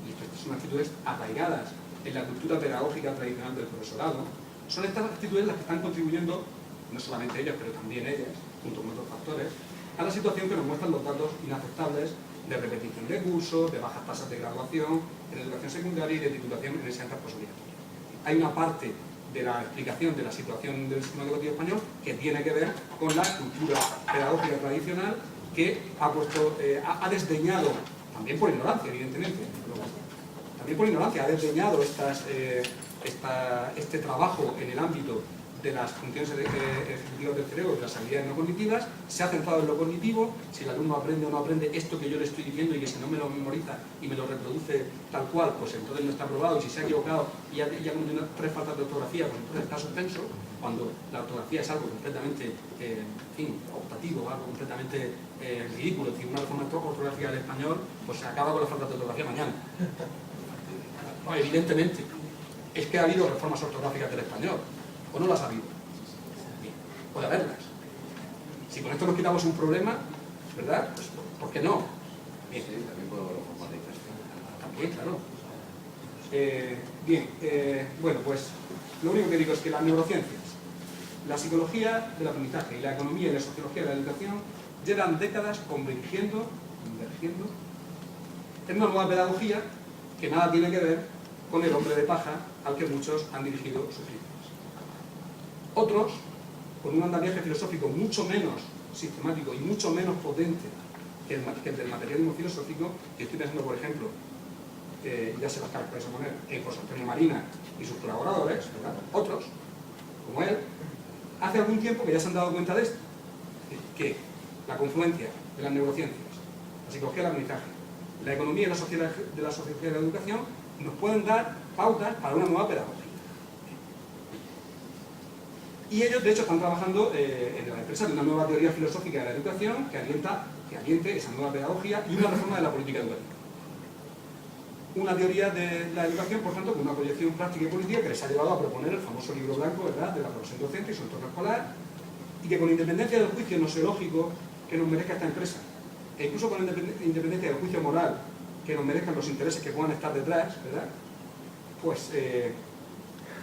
y estas son actitudes arraigadas en la cultura pedagógica tradicional del profesorado, son estas actitudes las que están contribuyendo, no solamente ellas, pero también ellas, junto con otros factores, a la situación que nos muestran los datos inaceptables de repetición de cursos, de bajas tasas de graduación en educación secundaria y de titulación en enseñanzas posobligatorias. Hay una parte de la explicación de la situación del sistema educativo español que tiene que ver con la cultura pedagógica tradicional que ha desdeñado, también por ignorancia, evidentemente, también por ignorancia, ha desdeñado este trabajo en el ámbito de las funciones ejecutivas del cerebro, de las habilidades no cognitivas, se ha centrado en lo cognitivo. Si el alumno aprende o no aprende esto que yo le estoy diciendo y que si no me lo memoriza y me lo reproduce tal cual, pues entonces no está aprobado, y si se ha equivocado y ha cometido 3 faltas de ortografía, pues entonces está suspenso, cuando la ortografía es algo completamente, optativo, algo completamente ridículo. Es decir, una reforma ortográfica del español, pues se acaba con las faltas de ortografía mañana. No, evidentemente, es que ha habido reformas ortográficas del español. ¿O no las ha habido? Bien, puede haberlas. Si con esto nos quitamos un problema, ¿verdad? Pues, ¿por qué no? Bien. Sí, también puedo reformar la también, claro. Bueno, pues lo único que digo es que las neurociencias, la psicología del aprendizaje y la economía y la sociología de la educación llevan décadas convergiendo en una nueva pedagogía que nada tiene que ver con el hombre de paja al que muchos han dirigido sus críticas. Otros, con un andamiaje filosófico mucho menos sistemático y mucho menos potente que el del materialismo filosófico, y estoy pensando, por ejemplo, ya se las caracteriza de esa manera, en José Antonio Marina y sus colaboradores, ¿verdad? Otros, como él, hace algún tiempo que ya se han dado cuenta de esto, que la confluencia de las neurociencias, la psicología del aprendizaje, la economía y la sociología de la educación nos pueden dar pautas para una nueva pedagogía. Y ellos, de hecho, están trabajando en la empresa de una nueva teoría filosófica de la educación que aliente esa nueva pedagogía y una reforma de la política educativa. Una teoría de la educación, por tanto, con una proyección práctica y política que les ha llevado a proponer el famoso libro blanco, ¿verdad?, de la profesión docente y su entorno escolar, y que con independencia del juicio noseológico que nos merezca esta empresa, e incluso con independencia del juicio moral que nos merezcan los intereses que puedan estar detrás, ¿verdad? Pues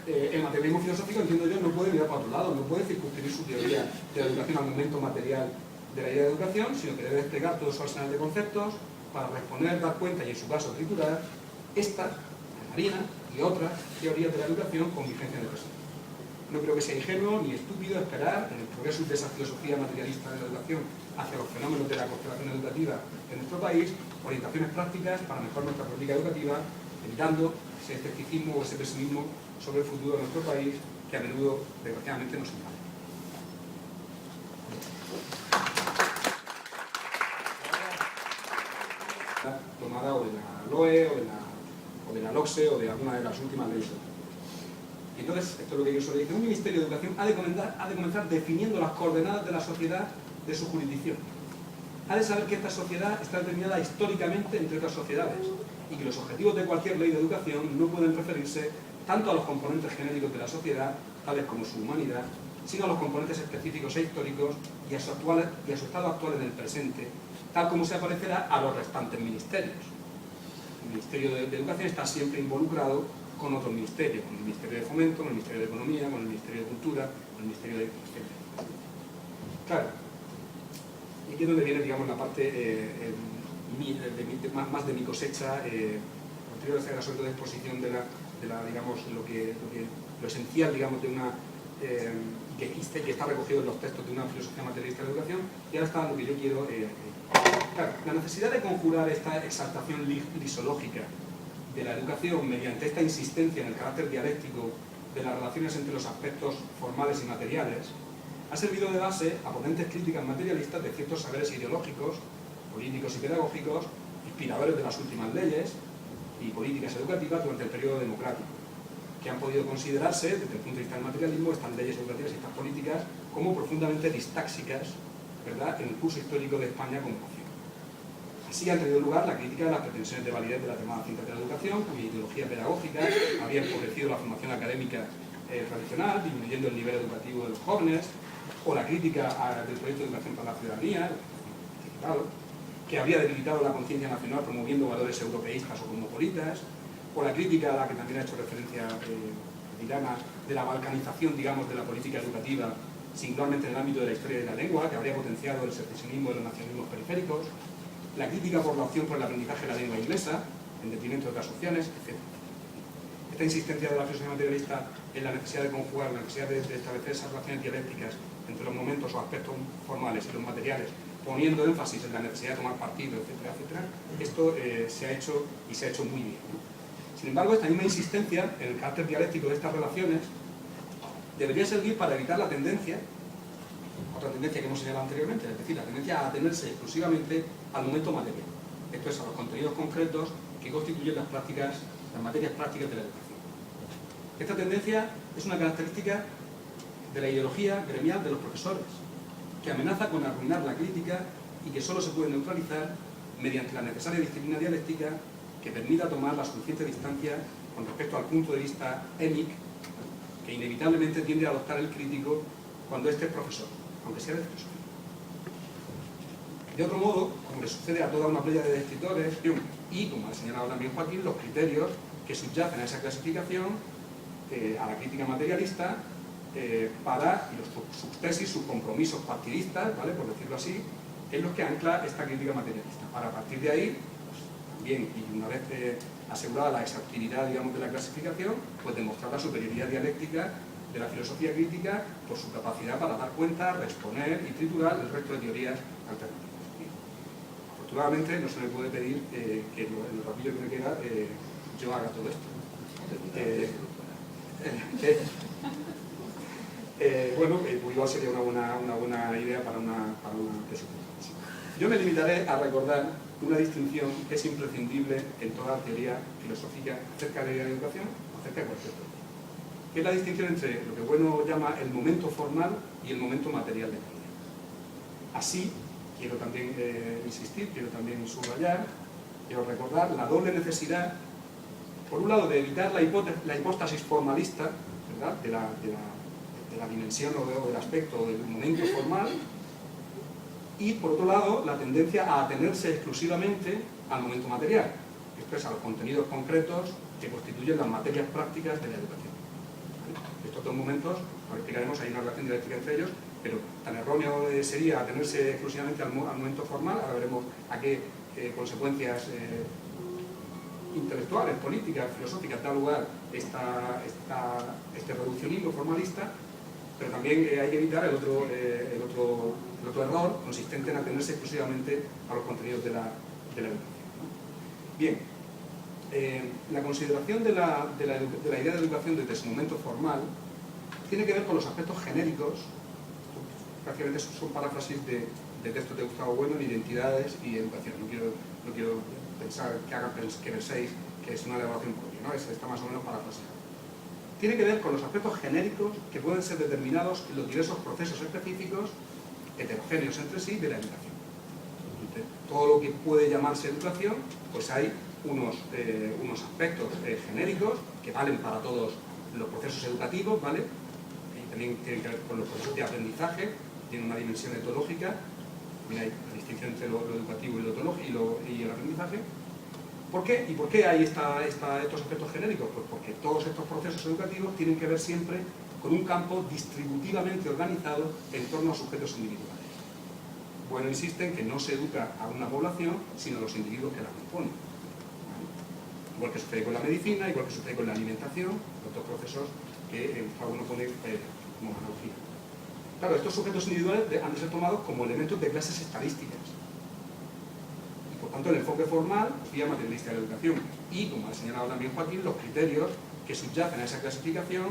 el materialismo filosófico, entiendo yo, no puede mirar para otro lado, no puede circunscribir su teoría de la educación al momento material de la idea de educación, sino que debe desplegar todo su arsenal de conceptos para responder, dar cuenta y en su caso triturar esta, la marina y otras teorías de la educación con vigencia en el presente. No creo que sea ingenuo ni estúpido esperar en el progreso de esa filosofía materialista de la educación hacia los fenómenos de la constelación educativa en nuestro país, orientaciones prácticas para mejorar nuestra política educativa, evitando ese escepticismo o ese pesimismo sobre el futuro de nuestro país que a menudo, desgraciadamente, nos invade. Tomada o de la LOE o de la LOCSE o de alguna de las últimas leyes. Entonces, esto es lo que yo suelo decir, un Ministerio de Educación ha de comenzar definiendo las coordenadas de la sociedad de su jurisdicción. Ha de saber que esta sociedad está determinada históricamente entre otras sociedades y que los objetivos de cualquier ley de educación no pueden referirse tanto a los componentes genéricos de la sociedad, tales como su humanidad, sino a los componentes específicos e históricos y a su estado actual en el presente, tal como se aparecerá a los restantes ministerios. El Ministerio de Educación está siempre involucrado con otros ministerios, con el Ministerio de Fomento, con el Ministerio de Economía, con el Ministerio de Cultura, con el Ministerio de... Claro, y aquí es donde viene, digamos, la parte más de mi cosecha, posterior a esta sobre todo exposición de la digamos, lo esencial, digamos, de una... que está recogido en los textos de una filosofía materialista de la educación, y ahora está lo que yo quiero... Claro, la necesidad de conjurar esta exaltación lisológica de la educación mediante esta insistencia en el carácter dialéctico de las relaciones entre los aspectos formales y materiales ha servido de base a potentes críticas materialistas de ciertos saberes ideológicos, políticos y pedagógicos, inspiradores de las últimas leyes y políticas educativas durante el periodo democrático, que han podido considerarse, desde el punto de vista del materialismo, estas leyes educativas y estas políticas como profundamente distáxicas, ¿verdad?, en el curso histórico de España como nación. Así ha tenido lugar la crítica de las pretensiones de validez de las llamadas ciencias de la educación, cuya ideología pedagógica había empobrecido la formación académica tradicional, disminuyendo el nivel educativo de los jóvenes, o la crítica del proyecto de educación para la ciudadanía, que había debilitado la conciencia nacional promoviendo valores europeístas o cosmopolitas, o la crítica a la que también ha hecho referencia Dirana, de la balcanización, digamos, de la política educativa, singularmente en el ámbito de la historia de la lengua, que habría potenciado el secesionismo de los nacionalismos periféricos, la crítica por la opción por el aprendizaje de la lengua inglesa, en detrimento de otras opciones, etc. Esta insistencia de la filosofía materialista en la necesidad de conjugar, la necesidad de establecer esas relaciones dialécticas entre los momentos o aspectos formales y los materiales, poniendo énfasis en la necesidad de tomar partido, etcétera, etcétera, esto se ha hecho y se ha hecho muy bien, ¿no? Sin embargo, esta misma insistencia en el carácter dialéctico de estas relaciones debería servir para evitar la tendencia, otra tendencia que hemos señalado anteriormente, es decir, la tendencia a atenerse exclusivamente al momento material, esto es, a los contenidos concretos que constituyen las materias prácticas de la educación. Esta tendencia es una característica de la ideología gremial de los profesores, que amenaza con arruinar la crítica y que solo se puede neutralizar mediante la necesaria disciplina dialéctica que permita tomar la suficiente distancia con respecto al punto de vista émic que inevitablemente tiende a adoptar el crítico cuando éste es profesor, aunque sea de filosofía. De otro modo, como le sucede a toda una playa de escritores, y como ha señalado también Joaquín, los criterios que subyacen a esa clasificación, a la crítica materialista, para sus tesis, sus compromisos partidistas, ¿vale?, por decirlo así, es lo que ancla esta crítica materialista. Para a partir de ahí, pues, bien, y una vez asegurada la exhaustividad, digamos, de la clasificación, pues demostrar la superioridad dialéctica de la filosofía crítica por su capacidad para dar cuenta, responder y triturar el resto de teorías alternativas. Afortunadamente no se me puede pedir que en el rapillo que me queda yo haga todo esto. Bueno, igual sería una buena idea para una tesis. Yo me limitaré a recordar una distinción que es imprescindible en toda teoría filosófica acerca de la educación, acerca de cualquier teoría, que es la distinción entre lo que Bueno llama el momento formal y el momento material de la idea. Así, quiero también insistir, quiero también subrayar, quiero recordar la doble necesidad, por un lado, de evitar la hipóstasis formalista, ¿verdad?, de la dimensión o del aspecto del momento formal, Y, por otro lado, la tendencia a atenerse exclusivamente al momento material, que expresa los contenidos concretos que constituyen las materias prácticas de la educación. Estos dos momentos, lo explicaremos, hay una relación dialéctica entre ellos, pero tan erróneo sería atenerse exclusivamente al momento formal. Ahora veremos a qué consecuencias intelectuales, políticas, filosóficas da lugar este reduccionismo formalista, pero también hay que evitar el otro error consistente en atenerse exclusivamente a los contenidos de la educación. Bien, la consideración de la idea de educación desde su momento formal tiene que ver con los aspectos genéricos. Prácticamente son paráfrasis de textos de Gustavo Bueno en Identidades y Educación. No quiero pensar que penséis que es una elaboración propia, ¿no? Está más o menos parafraseado. Tiene que ver con los aspectos genéricos que pueden ser determinados en los diversos procesos específicos, heterogéneos entre sí, de la educación. Todo lo que puede llamarse educación, pues hay unos aspectos genéricos que valen para todos los procesos educativos, ¿vale? Y también tienen que ver con los procesos de aprendizaje, tiene una dimensión etológica. Mira, hay la distinción entre lo educativo y el aprendizaje. ¿Por qué? ¿Y por qué hay estos aspectos genéricos? Pues porque todos estos procesos educativos tienen que ver siempre con un campo distributivamente organizado en torno a sujetos individuales. Bueno, insiste en que no se educa a una población, sino a los individuos que la componen. Igual que sucede con la medicina, igual que sucede con la alimentación, otros procesos que uno pone como analogía. Claro, estos sujetos individuales han de ser tomados como elementos de clases estadísticas. Y por tanto el enfoque formal vía materialista de la educación. Y, como ha señalado también Joaquín, los criterios que subyacen a esa clasificación,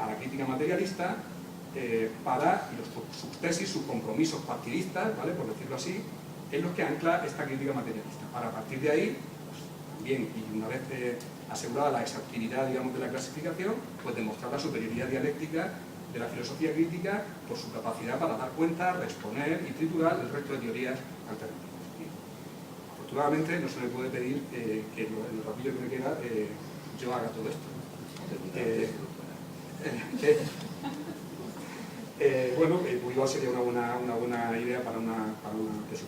a la crítica materialista, para sus tesis, sus compromisos partidistas, ¿vale?, por decirlo así, es lo que ancla esta crítica materialista. Para a partir de ahí, pues, también, y una vez asegurada la exhaustividad, digamos, de la clasificación, pues demostrar la superioridad dialéctica de la filosofía crítica por su capacidad para dar cuenta, responder y triturar el resto de teorías alternativas. Afortunadamente no se me puede pedir que en el ratillo que me queda yo haga todo esto. Bueno, igual sería una buena idea para una tesis.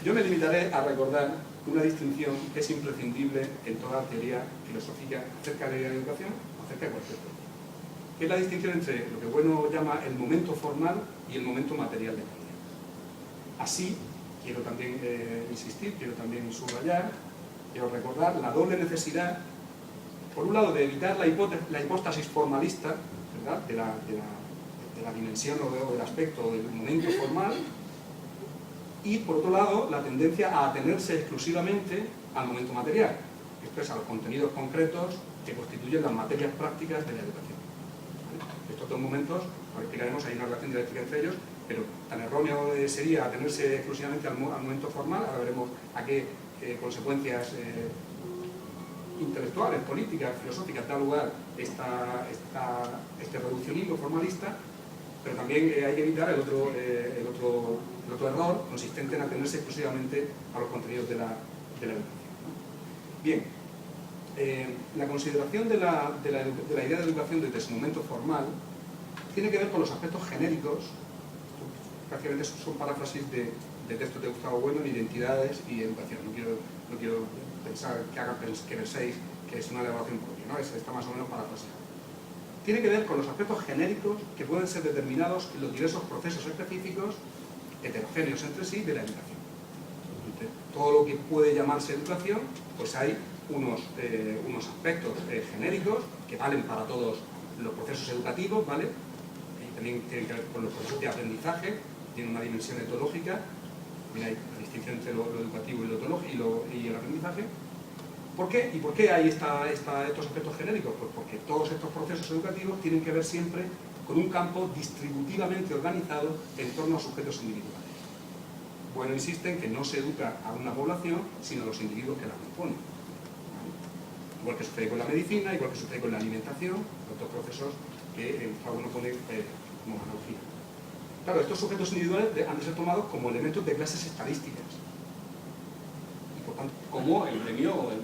Yo me limitaré a recordar una distinción que es imprescindible en toda teoría filosófica acerca de la educación, acerca de cualquier tema. Que es la distinción entre lo que Bueno llama el momento formal y el momento material de la idea. Así, quiero también insistir, quiero también subrayar, quiero recordar la doble necesidad, por un lado, de evitar la hipóstasis formalista, ¿verdad?, de la dimensión o del aspecto del momento formal, y por otro lado, la tendencia a atenerse exclusivamente al momento material, que expresa los contenidos concretos que constituyen las materias prácticas de la educación. Estos dos momentos, lo explicaremos, hay una relación dialéctica entre ellos, pero tan erróneo sería atenerse exclusivamente al momento formal. Ahora veremos a qué consecuencias intelectuales, políticas, filosóficas da lugar este reduccionismo formalista, pero también hay que evitar el otro error consistente en atenerse exclusivamente a los contenidos de la educación. Bien, la consideración de la idea de educación desde su momento formal tiene que ver con los aspectos genéricos. Prácticamente son paráfrasis de textos de Gustavo Bueno en Identidades y Educación. No quiero pensar que penséis que es una elaboración propia, ¿no? Está más o menos parafraseado. Tiene que ver con los aspectos genéricos que pueden ser determinados en los diversos procesos específicos, heterogéneos entre sí, de la educación. Todo lo que puede llamarse educación, pues hay unos aspectos genéricos que valen para todos los procesos educativos, ¿vale? Y también tienen que ver con los procesos de aprendizaje, tiene una dimensión etológica. Mira, hay la distinción entre lo educativo y el aprendizaje. ¿Por qué? ¿Y por qué hay estos aspectos genéricos? Pues porque todos estos procesos educativos tienen que ver siempre con un campo distributivamente organizado en torno a sujetos individuales. Bueno, insiste en que no se educa a una población, sino a los individuos que la componen. Igual que sucede con la medicina, igual que sucede con la alimentación, otros procesos que uno pone como analogía. Claro, estos sujetos individuales han de ser tomados como elementos de clases estadísticas. Y por tanto, como el gremio o el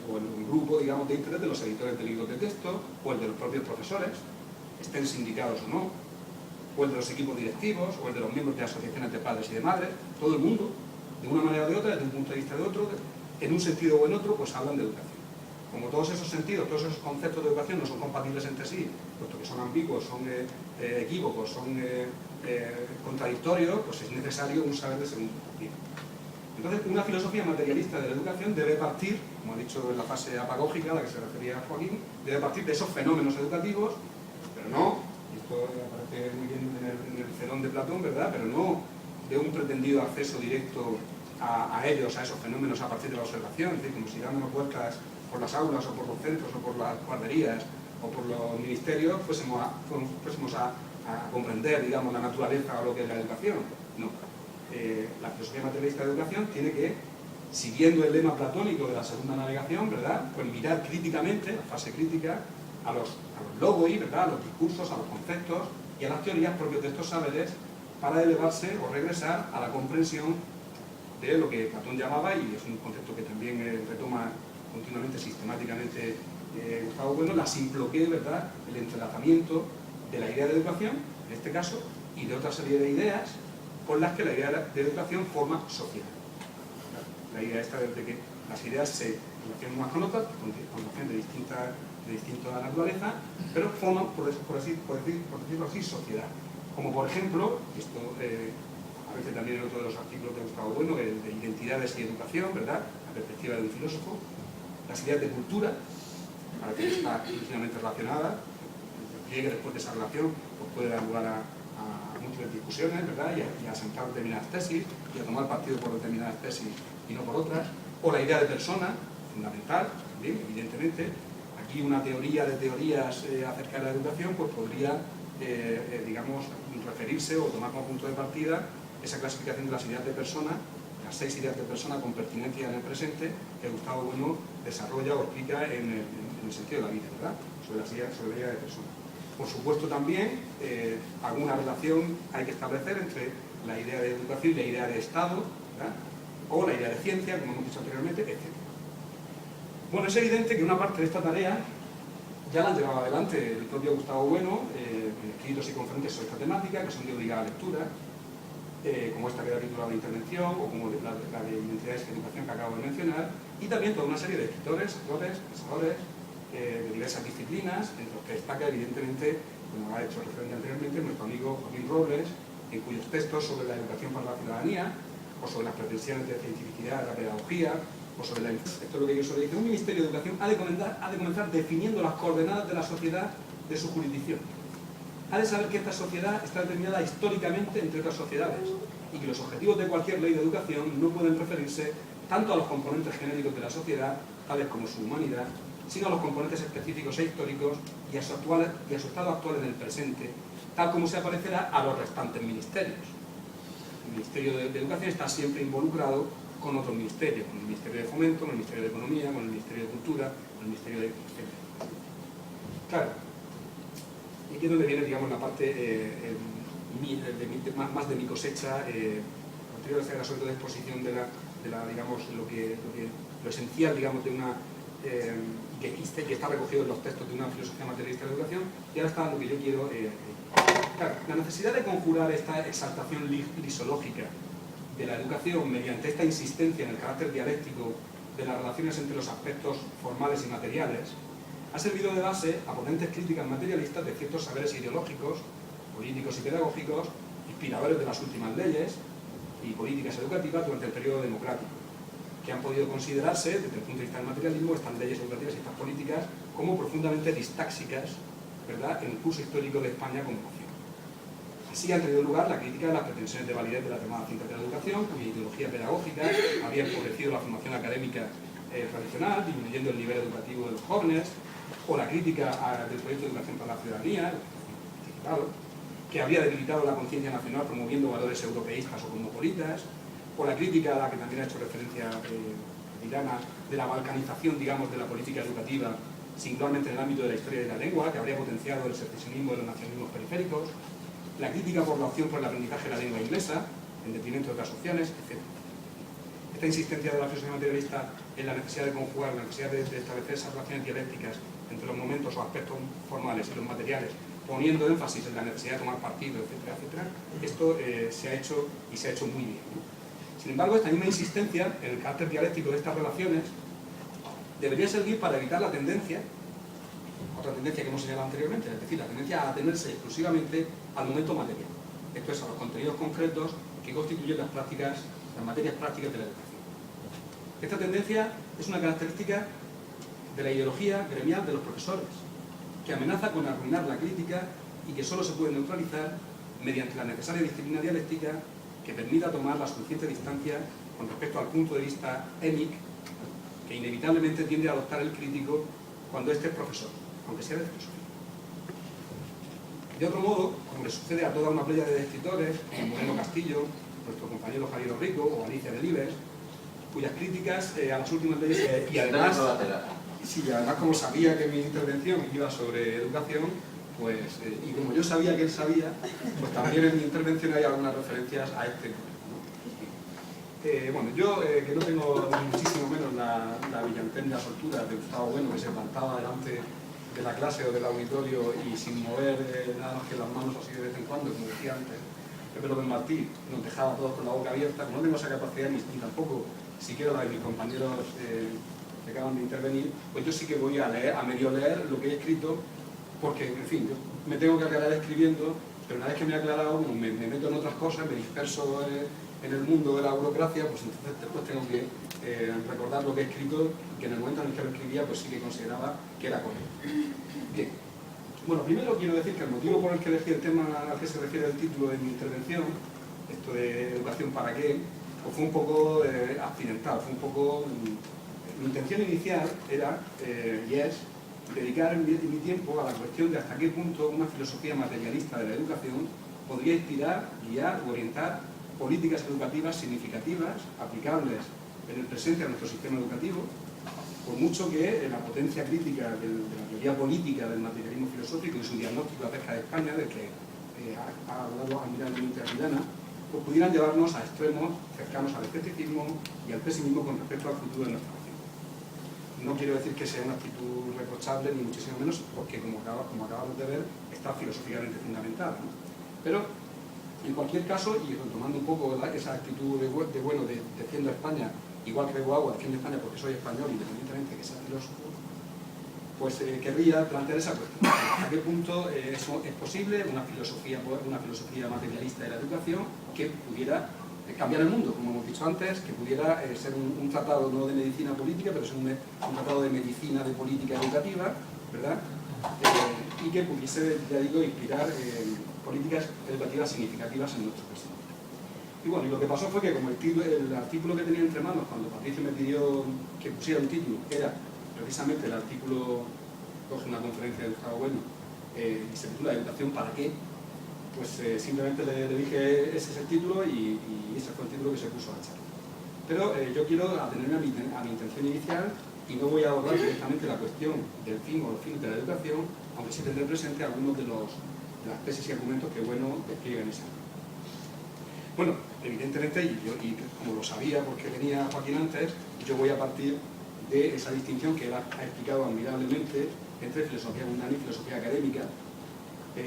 grupo, digamos, de interés de los editores de libros de texto o el de los propios profesores, estén sindicados o no. o el de los equipos directivos, o el de los miembros de asociaciones de padres y de madres. Todo el mundo, de una manera o de otra, desde un punto de vista de otro, en un sentido o en otro, pues hablan de educación. Como todos esos sentidos, todos esos conceptos de educación no son compatibles entre sí, puesto que son ambiguos, son equívocos, son contradictorios, pues es necesario un saber de segundo partido. Entonces, una filosofía materialista de la educación debe partir, como ha dicho en la fase apagógica a la que se refería Joaquín, debe partir de esos fenómenos educativos, pero no, y esto aparece muy bien en el Cenón de Platón, ¿verdad?, pero no de un pretendido acceso directo a ellos, a esos fenómenos a partir de la observación, es decir, como si dándonos vueltas por las aulas o por los centros o por las guarderías o por los ministerios fuésemos a comprender, digamos, la naturaleza o lo que es la educación. No. La filosofía materialista de educación tiene que, siguiendo el lema platónico de la segunda navegación, ¿verdad?, pues mirar críticamente, la fase crítica, a los logoi, ¿verdad?, a los discursos, a los conceptos y a las teorías propios de estos saberes para elevarse o regresar a la comprensión de lo que Platón llamaba, y es un concepto que también retoma continuamente, sistemáticamente Gustavo Bueno, la simploqué, ¿verdad?, el entrelazamiento de la idea de educación, en este caso, y de otra serie de ideas con las que la idea de educación forma sociedad. La idea esta de que las ideas se relacionan unas con otras, con de distinta naturaleza, pero forman, por decirlo así, sociedad. Como por ejemplo, esto aparece también en otro de los artículos de Gustavo Bueno, el de identidades y educación, ¿verdad?, la perspectiva de un filósofo, las ideas de cultura, para que está íntimamente relacionada, el pliegue después de esa relación pues puede dar lugar a múltiples discusiones, ¿verdad?, y a sentar determinadas tesis, y a tomar partido por determinadas tesis y no por otras, o la idea de persona, fundamental, también, evidentemente. Aquí una teoría de teorías acerca de la educación pues podría, digamos, referirse o tomar como punto de partida esa clasificación de las ideas de persona, las 6 ideas de persona con pertinencia en el presente, que Gustavo Bueno desarrolla o explica en el sentido de la vida, ¿verdad?, sobre la idea de persona. Por supuesto también alguna relación hay que establecer entre la idea de educación y la idea de Estado, ¿verdad?, o la idea de ciencia, como hemos dicho anteriormente, etc. Bueno, es evidente que una parte de esta tarea ya la han llevado adelante el propio Gustavo Bueno en escritos y conferencias sobre esta temática, que son de obligada lectura, como esta que da titulada de intervención, o como la de identidades y educación que acabo de mencionar, y también toda una serie de escritores, autores, pensadores de diversas disciplinas, entre los que destaca evidentemente, como ha hecho referencia anteriormente, nuestro amigo Joaquín Robles, en cuyos textos sobre la educación para la ciudadanía, o sobre las pretensiones de cientificidad de la pedagogía, o sobre la... Esto es lo que yo suelo decir: un ministerio de educación ha de comenzar definiendo las coordenadas de la sociedad de su jurisdicción. Ha de saber que esta sociedad está determinada históricamente entre otras sociedades y que los objetivos de cualquier ley de educación no pueden referirse tanto a los componentes genéricos de la sociedad, tales como su humanidad, sino a los componentes específicos e históricos y a su estado actual en el presente, tal como se aparecerá a los restantes ministerios. El Ministerio de Educación está siempre involucrado con otros ministerios, con el Ministerio de Fomento, con el Ministerio de Economía, con el Ministerio de Cultura, con el Ministerio de... Claro, y aquí es donde viene, digamos, la parte más de mi cosecha, posterior a la sobre todo exposición de la digamos, lo esencial, digamos, de una... que está recogido en los textos de una filosofía materialista de la educación, y ahora está lo que yo quiero... Claro, la necesidad de conjurar esta exaltación lisológica de la educación mediante esta insistencia en el carácter dialéctico de las relaciones entre los aspectos formales y materiales ha servido de base a potentes críticas materialistas de ciertos saberes ideológicos, políticos y pedagógicos, inspiradores de las últimas leyes y políticas educativas durante el periodo democrático, que han podido considerarse, desde el punto de vista del materialismo, estas leyes educativas y estas políticas como profundamente distáxicas, ¿verdad?, en el curso histórico de España como nación. Así ha tenido lugar la crítica de las pretensiones de validez de las llamadas ciencias de la educación, cuya ideología pedagógica había empobrecido la formación académica tradicional, disminuyendo el nivel educativo de los jóvenes, o la crítica del proyecto de educación para la ciudadanía, que había debilitado la conciencia nacional promoviendo valores europeístas o cosmopolitas, o la crítica a la que también ha hecho referencia Dirana, de la balcanización, digamos, de la política educativa, singularmente en el ámbito de la historia de la lengua, que habría potenciado el secesionismo de los nacionalismos periféricos, la crítica por la opción por el aprendizaje de la lengua inglesa, en detrimento de otras opciones, etc. Esta insistencia de la filosofía materialista en la necesidad de conjugar, la necesidad de establecer esas relaciones dialécticas entre los momentos o aspectos formales y los materiales, poniendo énfasis en la necesidad de tomar partido, etcétera, etcétera. Esto se ha hecho y se ha hecho muy bien, ¿no? Sin embargo, esta misma insistencia en el carácter dialéctico de estas relaciones debería servir para evitar la tendencia, otra tendencia que hemos señalado anteriormente, es decir, la tendencia a atenerse exclusivamente al momento material, esto es, a los contenidos concretos que constituyen las materias prácticas de la educación. Esta tendencia es una característica de la ideología gremial de los profesores, que amenaza con arruinar la crítica y que solo se puede neutralizar mediante la necesaria disciplina dialéctica que permita tomar la suficiente distancia con respecto al punto de vista émic que inevitablemente tiende a adoptar el crítico cuando éste es profesor, aunque sea de filosofía. De otro modo, como le sucede a toda una playa de escritores, como Moreno Castillo, nuestro compañero Javier Rico o Alicia Delibes, cuyas críticas a las últimas leyes y además, como sabía que mi intervención iba sobre educación, pues, y como yo sabía que él sabía, pues también en mi intervención hay algunas referencias a este tema, ¿no? Bueno, yo que no tengo muchísimo menos la brillantez ni la soltura de Gustavo Bueno, que se plantaba delante de la clase o del auditorio y sin mover nada más que las manos así de vez en cuando, como decía antes Pepe López Martí, nos dejaba a todos con la boca abierta, como no tengo esa capacidad ni tampoco siquiera la de mis compañeros que acaban de intervenir, pues yo sí que voy a leer, a medio leer lo que he escrito, porque, en fin, yo me tengo que aclarar escribiendo, pero una vez que me he aclarado, me meto en otras cosas, me disperso en el mundo de la burocracia, pues entonces después tengo que recordar lo que he escrito, que en el momento en el que lo escribía, pues sí que consideraba que era correcto. Bien. Bueno, primero quiero decir que el motivo por el que elegí el tema al que se refiere el título de mi intervención, esto de educación para qué, pues fue un poco accidental, fue un poco... Mi intención inicial era, y es, dedicar mi tiempo a la cuestión de hasta qué punto una filosofía materialista de la educación podría inspirar, guiar o orientar políticas educativas significativas, aplicables en el presente a nuestro sistema educativo, por mucho que la potencia crítica de la teoría política del materialismo filosófico y su diagnóstico acerca de España, del que ha hablado admirablemente Aguilana, pues pudieran llevarnos a extremos cercanos al escepticismo y al pesimismo con respecto al futuro de nuestra nación. No quiero decir que sea una actitud reprochable, ni muchísimo menos, porque como acabamos de ver, está filosóficamente fundamentada, ¿no? Pero, en cualquier caso, y retomando un poco, ¿verdad?, esa actitud de bueno de defiendo a España, igual que Bego Agua defiende a España porque soy español, independientemente de que sea filósofo, pues querría plantear esa cuestión. ¿Hasta qué punto eso es posible, una filosofía materialista de la educación que pudiera cambiar el mundo, como hemos dicho antes, que pudiera ser un tratado no de medicina política, pero es un tratado de medicina de política educativa, ¿verdad? Y que pudiese, ya digo, inspirar políticas educativas significativas en nuestro presente. Y bueno, y lo que pasó fue que como el artículo que tenía entre manos cuando Patricio me pidió que pusiera un título era precisamente el artículo, coge una conferencia de Gustavo Bueno, y se titula ¿Educación para qué?, pues simplemente le dije ese es el título y ese fue el título que se puso a la charla. Pero yo quiero atenerme a mi intención inicial y no voy a abordar directamente la cuestión del fin o los fines de la educación, aunque sí tendré presente algunos de las tesis y argumentos que Bueno despliega en ese ámbito. Bueno, evidentemente, y como lo sabía porque venía Joaquín antes, yo voy a partir de esa distinción que él ha explicado admirablemente entre filosofía mundana y filosofía académica,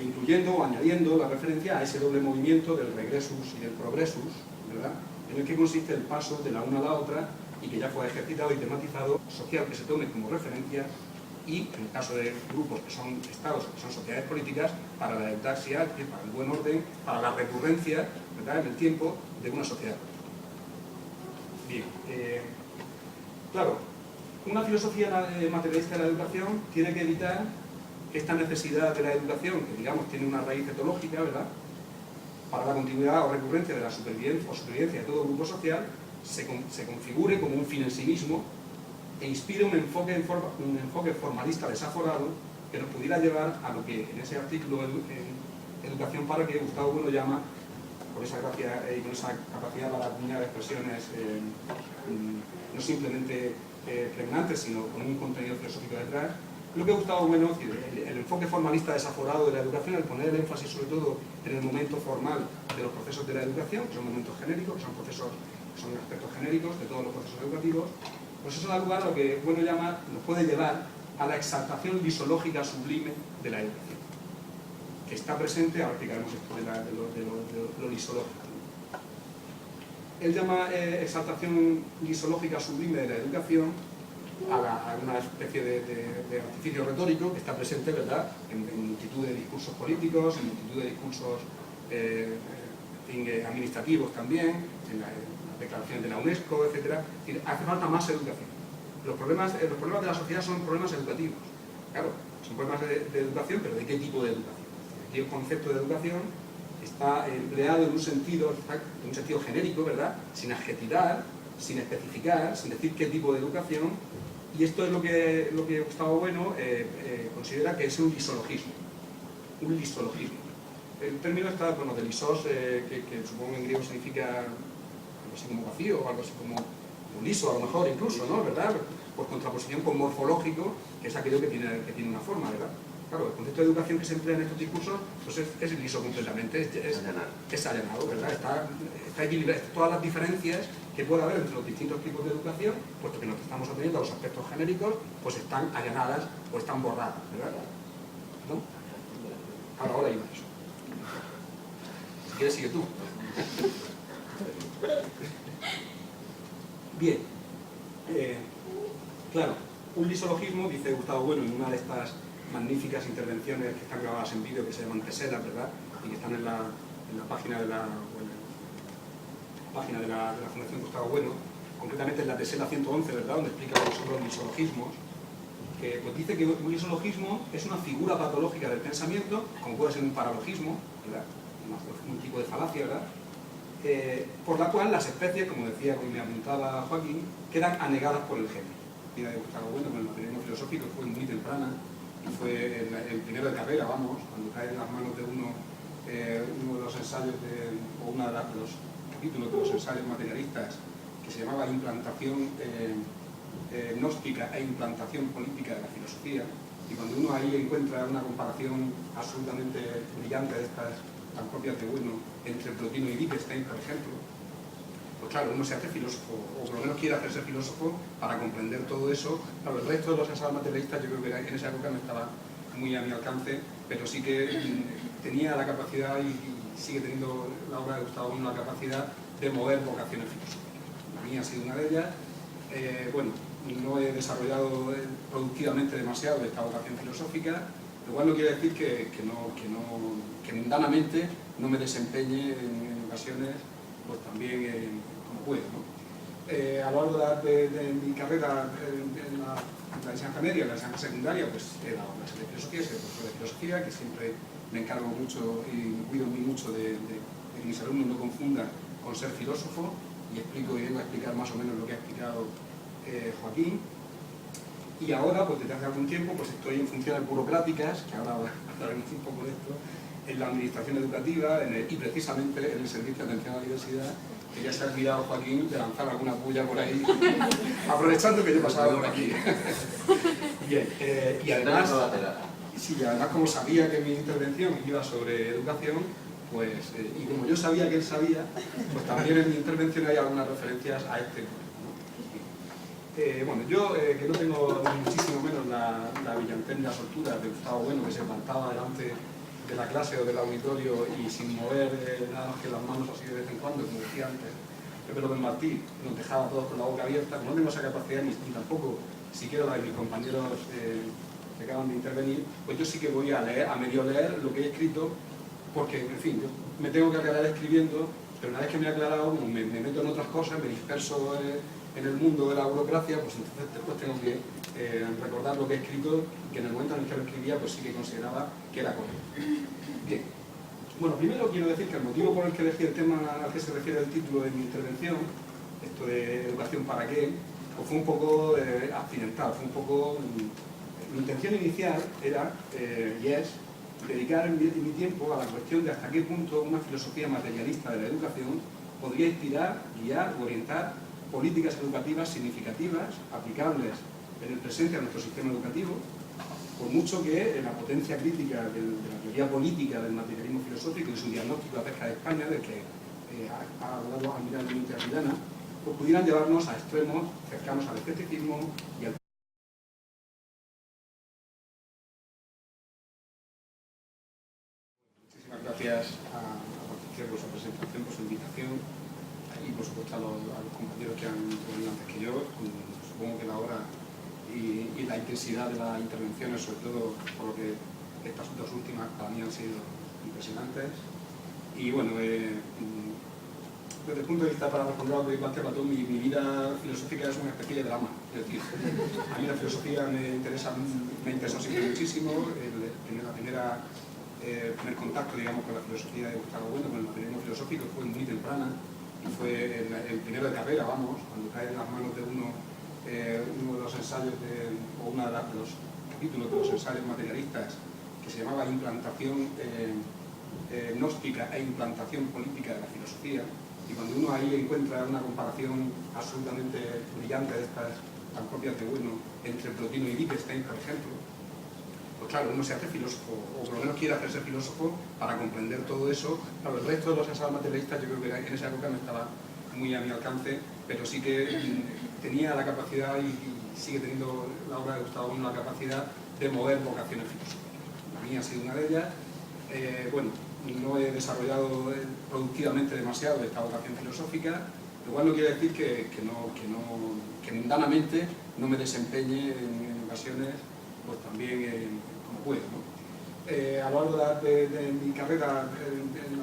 incluyendo o añadiendo la referencia a ese doble movimiento del regressus y del progressus, ¿verdad?, en el que consiste el paso de la una a la otra y que ya fue ejercitado y tematizado, social que se tome como referencia y, en el caso de grupos que son estados, que son sociedades políticas, para la eutaxia, para el buen orden, para la recurrencia, ¿verdad?, en el tiempo de una sociedad política. Bien, claro, una filosofía materialista de la educación tiene que evitar esta necesidad de la educación, que digamos tiene una raíz etológica, ¿verdad?, para la continuidad o recurrencia de la supervivencia de todo grupo social, se configure como un fin en sí mismo e inspire un enfoque formalista desaforado que nos pudiera llevar a lo que en ese artículo en Educación para que Gustavo Bueno llama, por esa gracia y con esa capacidad para acuñar expresiones no simplemente pregnantes, sino con un contenido filosófico detrás, lo que Gustavo Bueno, el enfoque formalista desaforado de la educación, el poner el énfasis sobre todo en el momento formal de los procesos de la educación, que son momentos genéricos, que son aspectos genéricos de todos los procesos educativos, pues eso da lugar a lo que Bueno llama, nos puede llevar a la exaltación lisológica sublime de la educación. está presente. Ahora explicaremos esto de lo lisológico. Él llama exaltación lisológica sublime de la educación a una especie de artificio retórico que está presente, ¿verdad?, en multitud de discursos políticos, en multitud de discursos administrativos también, en las declaraciones de la UNESCO, etc. Es decir, hace falta más educación. Los problemas de la sociedad son problemas educativos. Claro, son problemas de educación, pero ¿de qué tipo de educación? Aquí el concepto de educación está empleado en un sentido genérico, ¿verdad?, sin adjetivar, sin especificar, sin decir qué tipo de educación, y esto es lo que Gustavo Bueno considera que es un lisologismo. Un lisologismo. El término está, bueno, de lisos, que supongo en griego significa algo así como vacío, o algo así como liso, a lo mejor incluso, ¿no?, ¿verdad?, por contraposición con morfológico, que es aquello que tiene una forma, ¿verdad? Claro, el concepto de educación que se emplea en estos discursos pues es liso completamente, es allanado, ¿verdad? Está equilibrado. Todas las diferencias que pueda haber entre los distintos tipos de educación, puesto que nos estamos atendiendo a los aspectos genéricos, pues están allanadas o están borradas, ¿verdad? ¿No? Ahora iba eso. Si quieres, sigue tú. Bien. Claro, un lisologismo, dice Gustavo Bueno en una de estas magníficas intervenciones que están grabadas en vídeo, que se llaman teselas, ¿verdad?, y que están en la página de la Fundación Gustavo Bueno, concretamente en la tesela 111, ¿verdad?, donde explica lo que son los lisologismos, que pues dice que un lisologismo es una figura patológica del pensamiento, como puede ser un paralogismo, ¿verdad?, un tipo de falacia, ¿verdad?, por la cual las especies, como decía, como me apuntaba Joaquín, quedan anegadas por el género. La vida de Gustavo Bueno con el materialismo filosófico fue muy temprana, y fue el primero de carrera, vamos, cuando cae en las manos de uno de los ensayos o uno de los capítulos de los ensayos materialistas, que se llamaba Implantación gnóstica e implantación política de la filosofía, y cuando uno ahí encuentra una comparación absolutamente brillante de estas tan propias de Bueno entre Plotino y Wittgenstein, por ejemplo, pues claro, uno se hace filósofo, o por lo menos quiere hacerse filósofo para comprender todo eso. Claro, el resto de los ensayos materialistas yo creo que en esa época no estaba muy a mi alcance, pero sí que tenía la capacidad, y sigue teniendo la obra de Gustavo Bueno la capacidad de mover vocaciones filosóficas. La mía ha sido una de ellas. Bueno, no he desarrollado productivamente demasiado esta vocación filosófica, lo cual no quiere decir que mundanamente no me desempeñe en ocasiones, pues también como puedo, ¿no? A lo largo de mi carrera en la enseñanza media, en la enseñanza secundaria, pues he dado clases de filosofía, soy profesor de filosofía, que siempre me encargo mucho y me cuido muy mucho de que mis alumnos no confundan con ser filósofo, y explico y vengo a explicar más o menos lo que ha explicado Joaquín. Y ahora, pues desde hace algún tiempo, pues estoy en funciones burocráticas, que ahora hablaremos un poco de esto, en la administración educativa y precisamente en el servicio de atención a la diversidad, que ya se ha olvidado Joaquín de lanzar alguna puya por ahí, aprovechando que yo pasaba por aquí. Bien, y además, como sabía que mi intervención iba sobre educación, pues, y como yo sabía que él sabía, pues también en mi intervención hay algunas referencias a este tema. Bueno, yo que no tengo muchísimo menos la brillantez ni la soltura de Gustavo Bueno, que se plantaba delante de la clase o del auditorio y sin mover nada más que las manos así de vez en cuando, como decía antes Pepe López Martí, nos dejaba a todos con la boca abierta. No tengo esa capacidad ni tampoco siquiera la de mis compañeros que acaban de intervenir, pues yo sí que voy a leer, a medio leer lo que he escrito, porque, en fin, yo me tengo que aclarar escribiendo, pero una vez que me he aclarado, me meto en otras cosas, me disperso en el mundo de la burocracia, pues entonces después tengo que recordar lo que he escrito, que en el momento en el que lo escribía, pues sí que consideraba que era correcto. Bien. Bueno, primero quiero decir que el motivo por el que elegí el tema al que se refiere el título de mi intervención, esto de educación para qué, pues fue un poco accidental, fue un poco... Mi intención inicial era, y es, dedicar mi tiempo a la cuestión de hasta qué punto una filosofía materialista de la educación podría inspirar, guiar o orientar políticas educativas significativas, aplicables en el presente a nuestro sistema educativo, por mucho que la potencia crítica de la teoría política del materialismo filosófico y su diagnóstico acerca de España, del que ha hablado admirablemente Arribana, pues pudieran llevarnos a extremos cercanos al escepticismo y al por supuesto, a los compañeros que han intervenido antes que yo. Supongo que la hora y la intensidad de las intervenciones, sobre todo por lo que estas dos últimas para mí han sido impresionantes. Y bueno, desde el punto de vista, para responder a lo que plantea Platón, mi vida filosófica es una especie de drama. Es decir, a mí la filosofía me interesó siempre muchísimo. El primer contacto, digamos, con la filosofía de Gustavo Bueno, con el materialismo filosófico, fue muy temprana, y fue el primero de carrera, vamos, cuando cae en las manos de uno de los ensayos o uno de los capítulos de los ensayos materialistas, que se llamaba Implantación gnóstica e implantación política de la filosofía. Y cuando uno ahí encuentra una comparación absolutamente brillante de estas tan propias de Bueno entre Plotino y Wittgenstein, por ejemplo, pues claro, uno se hace filósofo, o por lo menos quiere hacerse filósofo para comprender todo eso. Claro, el resto de los ensayos materialistas yo creo que en esa época no estaba muy a mi alcance, pero sí que tenía la capacidad, y sigue teniendo la obra de Gustavo Bueno la capacidad de mover vocaciones filosóficas. La mía ha sido una de ellas. Bueno, no he desarrollado productivamente demasiado esta vocación filosófica, lo cual no quiere decir que mundanamente no me desempeñe en ocasiones, pues también como puedo, ¿no? A lo largo de mi carrera en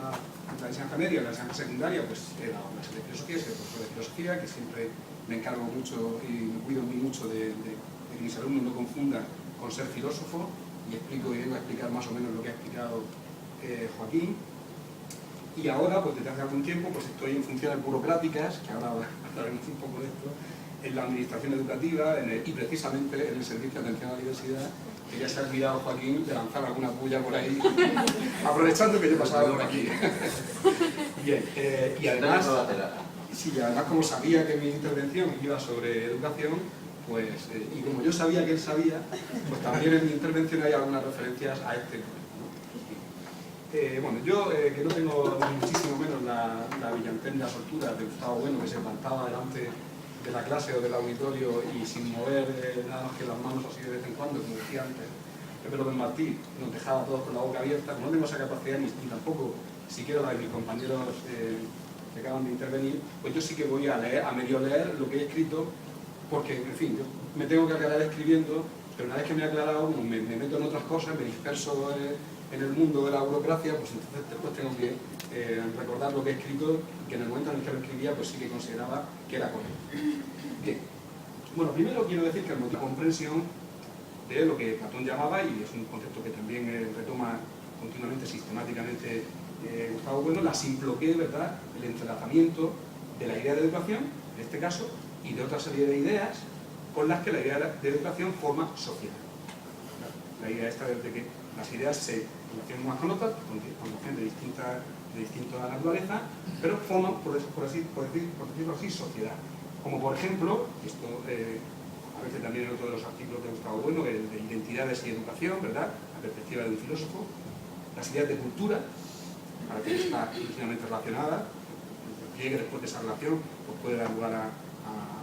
la enseñanza media, en la enseñanza secundaria, pues he dado clases de filosofía, soy profesor de filosofía, que siempre me encargo mucho y me cuido muy mucho de que mis alumnos no confundan con ser filósofo, y explico y vengo a explicar más o menos lo que ha explicado Joaquín. Y ahora, pues desde hace algún tiempo, pues estoy en funciones burocráticas, que ahora hablaremos un poco de esto, en la administración educativa y precisamente en el servicio de atención a la diversidad, que ya se ha olvidado Joaquín de lanzar alguna puya por ahí, aprovechando que yo pasaba por aquí. Bien, y además, sí, además como sabía que mi intervención iba sobre educación, pues, y como yo sabía que él sabía, pues también en mi intervención hay algunas referencias a este tema. Bueno, yo que no tengo muchísimo menos la brillantez, la soltura de Gustavo Bueno, que se plantaba delante de la clase o del auditorio y sin mover nada más que las manos así de vez en cuando, como decía antes Pepe López Martí, nos dejaba a todos con la boca abierta. Como no tengo esa capacidad ni tampoco siquiera la de mis compañeros que acaban de intervenir, pues yo sí que voy a leer, a medio leer lo que he escrito, porque, en fin, yo me tengo que aclarar escribiendo, pero una vez que me he aclarado, me meto en otras cosas, me disperso en el mundo de la burocracia, pues entonces después tengo que recordar lo que he escrito, que en el momento en el que lo escribía, pues sí que consideraba que era correcto. Bien. Bueno, primero quiero decir que el motivo de comprensión de lo que Platón llamaba, y es un concepto que también retoma continuamente, sistemáticamente Gustavo Bueno, la simploqué, ¿verdad?, el entrelazamiento de la idea de educación, en este caso, y de otra serie de ideas con las que la idea de educación forma sociedad. La idea esta de que las ideas se relacionan unas con otras, con de distinta naturaleza, pero forman, por decirlo así, sociedad. Como por ejemplo, esto aparece también en otro de los artículos de Gustavo Bueno, el de identidades y educación, ¿verdad?, la perspectiva de un filósofo, las ideas de cultura, para que está íntimamente relacionada, que después de esa relación pues puede dar lugar a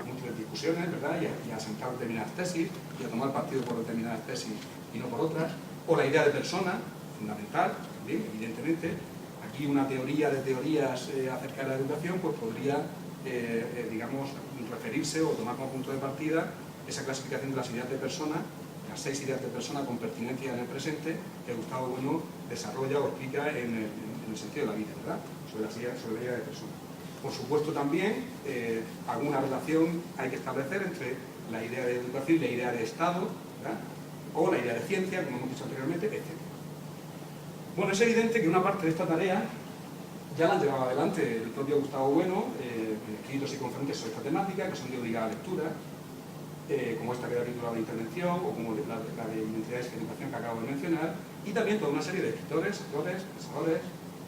múltiples discusiones, ¿verdad?, y a sentar determinadas tesis, y a tomar partido por determinadas tesis y no por otras, o la idea de persona, fundamental, también, evidentemente. Aquí una teoría de teorías acerca de la educación pues podría, digamos, referirse o tomar como punto de partida esa clasificación de las ideas de persona, las 6 ideas de persona con pertinencia en el presente, que Gustavo Bueno desarrolla o explica en el sentido de la vida, ¿verdad?, sobre la idea de persona. Por supuesto también alguna relación hay que establecer entre la idea de educación y la idea de Estado, ¿verdad?, o la idea de ciencia, como hemos dicho anteriormente, etc. Bueno, es evidente que una parte de esta tarea ya la han llevado adelante el propio Gustavo Bueno, en escritos y conferencias sobre esta temática, que son de obligada lectura, como esta que da título a la intervención, o como la de identidades y educación que acabo de mencionar, y también toda una serie de escritores, autores, pensadores,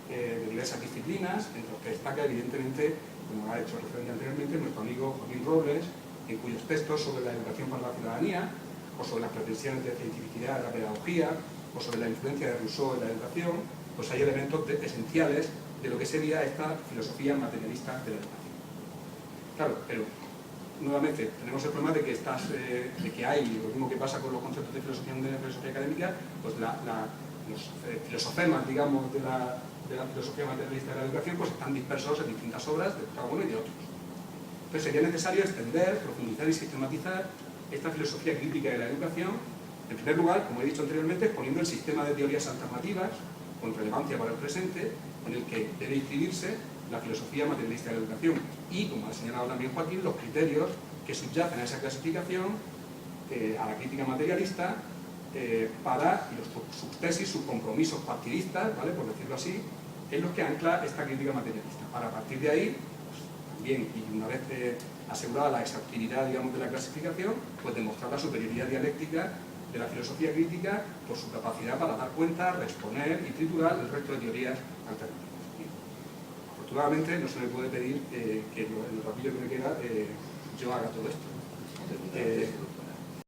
de diversas disciplinas, entre los que destaca evidentemente, como ha hecho referencia anteriormente, nuestro amigo Joaquín Robles, en cuyos textos sobre la educación para la ciudadanía, o sobre las pretensiones de cientificidad de la pedagogía, o sobre la influencia de Rousseau en la educación, pues hay elementos esenciales de lo que sería esta filosofía materialista de la educación. Claro, pero nuevamente tenemos el problema de que hay, lo mismo que pasa con los conceptos de filosofía académica, pues los filosofemas, digamos, de de la filosofía materialista de la educación pues están dispersos en distintas obras de Gustavo Bueno y de otros. Entonces sería necesario extender, profundizar y sistematizar esta filosofía crítica de la educación, en primer lugar, como he dicho anteriormente, exponiendo el sistema de teorías alternativas con relevancia para el presente, en el que debe inscribirse la filosofía materialista de la educación y, como ha señalado también Joaquín, los criterios que subyacen a esa clasificación, a la crítica materialista, para sus tesis, sus compromisos partidistas, ¿vale?, por decirlo así, en los que ancla esta crítica materialista. Para a partir de ahí, pues, también, y una vez asegurada la exhaustividad, digamos, de la clasificación, pues demostrar la superioridad dialéctica de la filosofía crítica por su capacidad para dar cuenta, responder y triturar el resto de teorías alternativas. Afortunadamente no se me puede pedir que en el ratillo que me queda yo haga todo esto.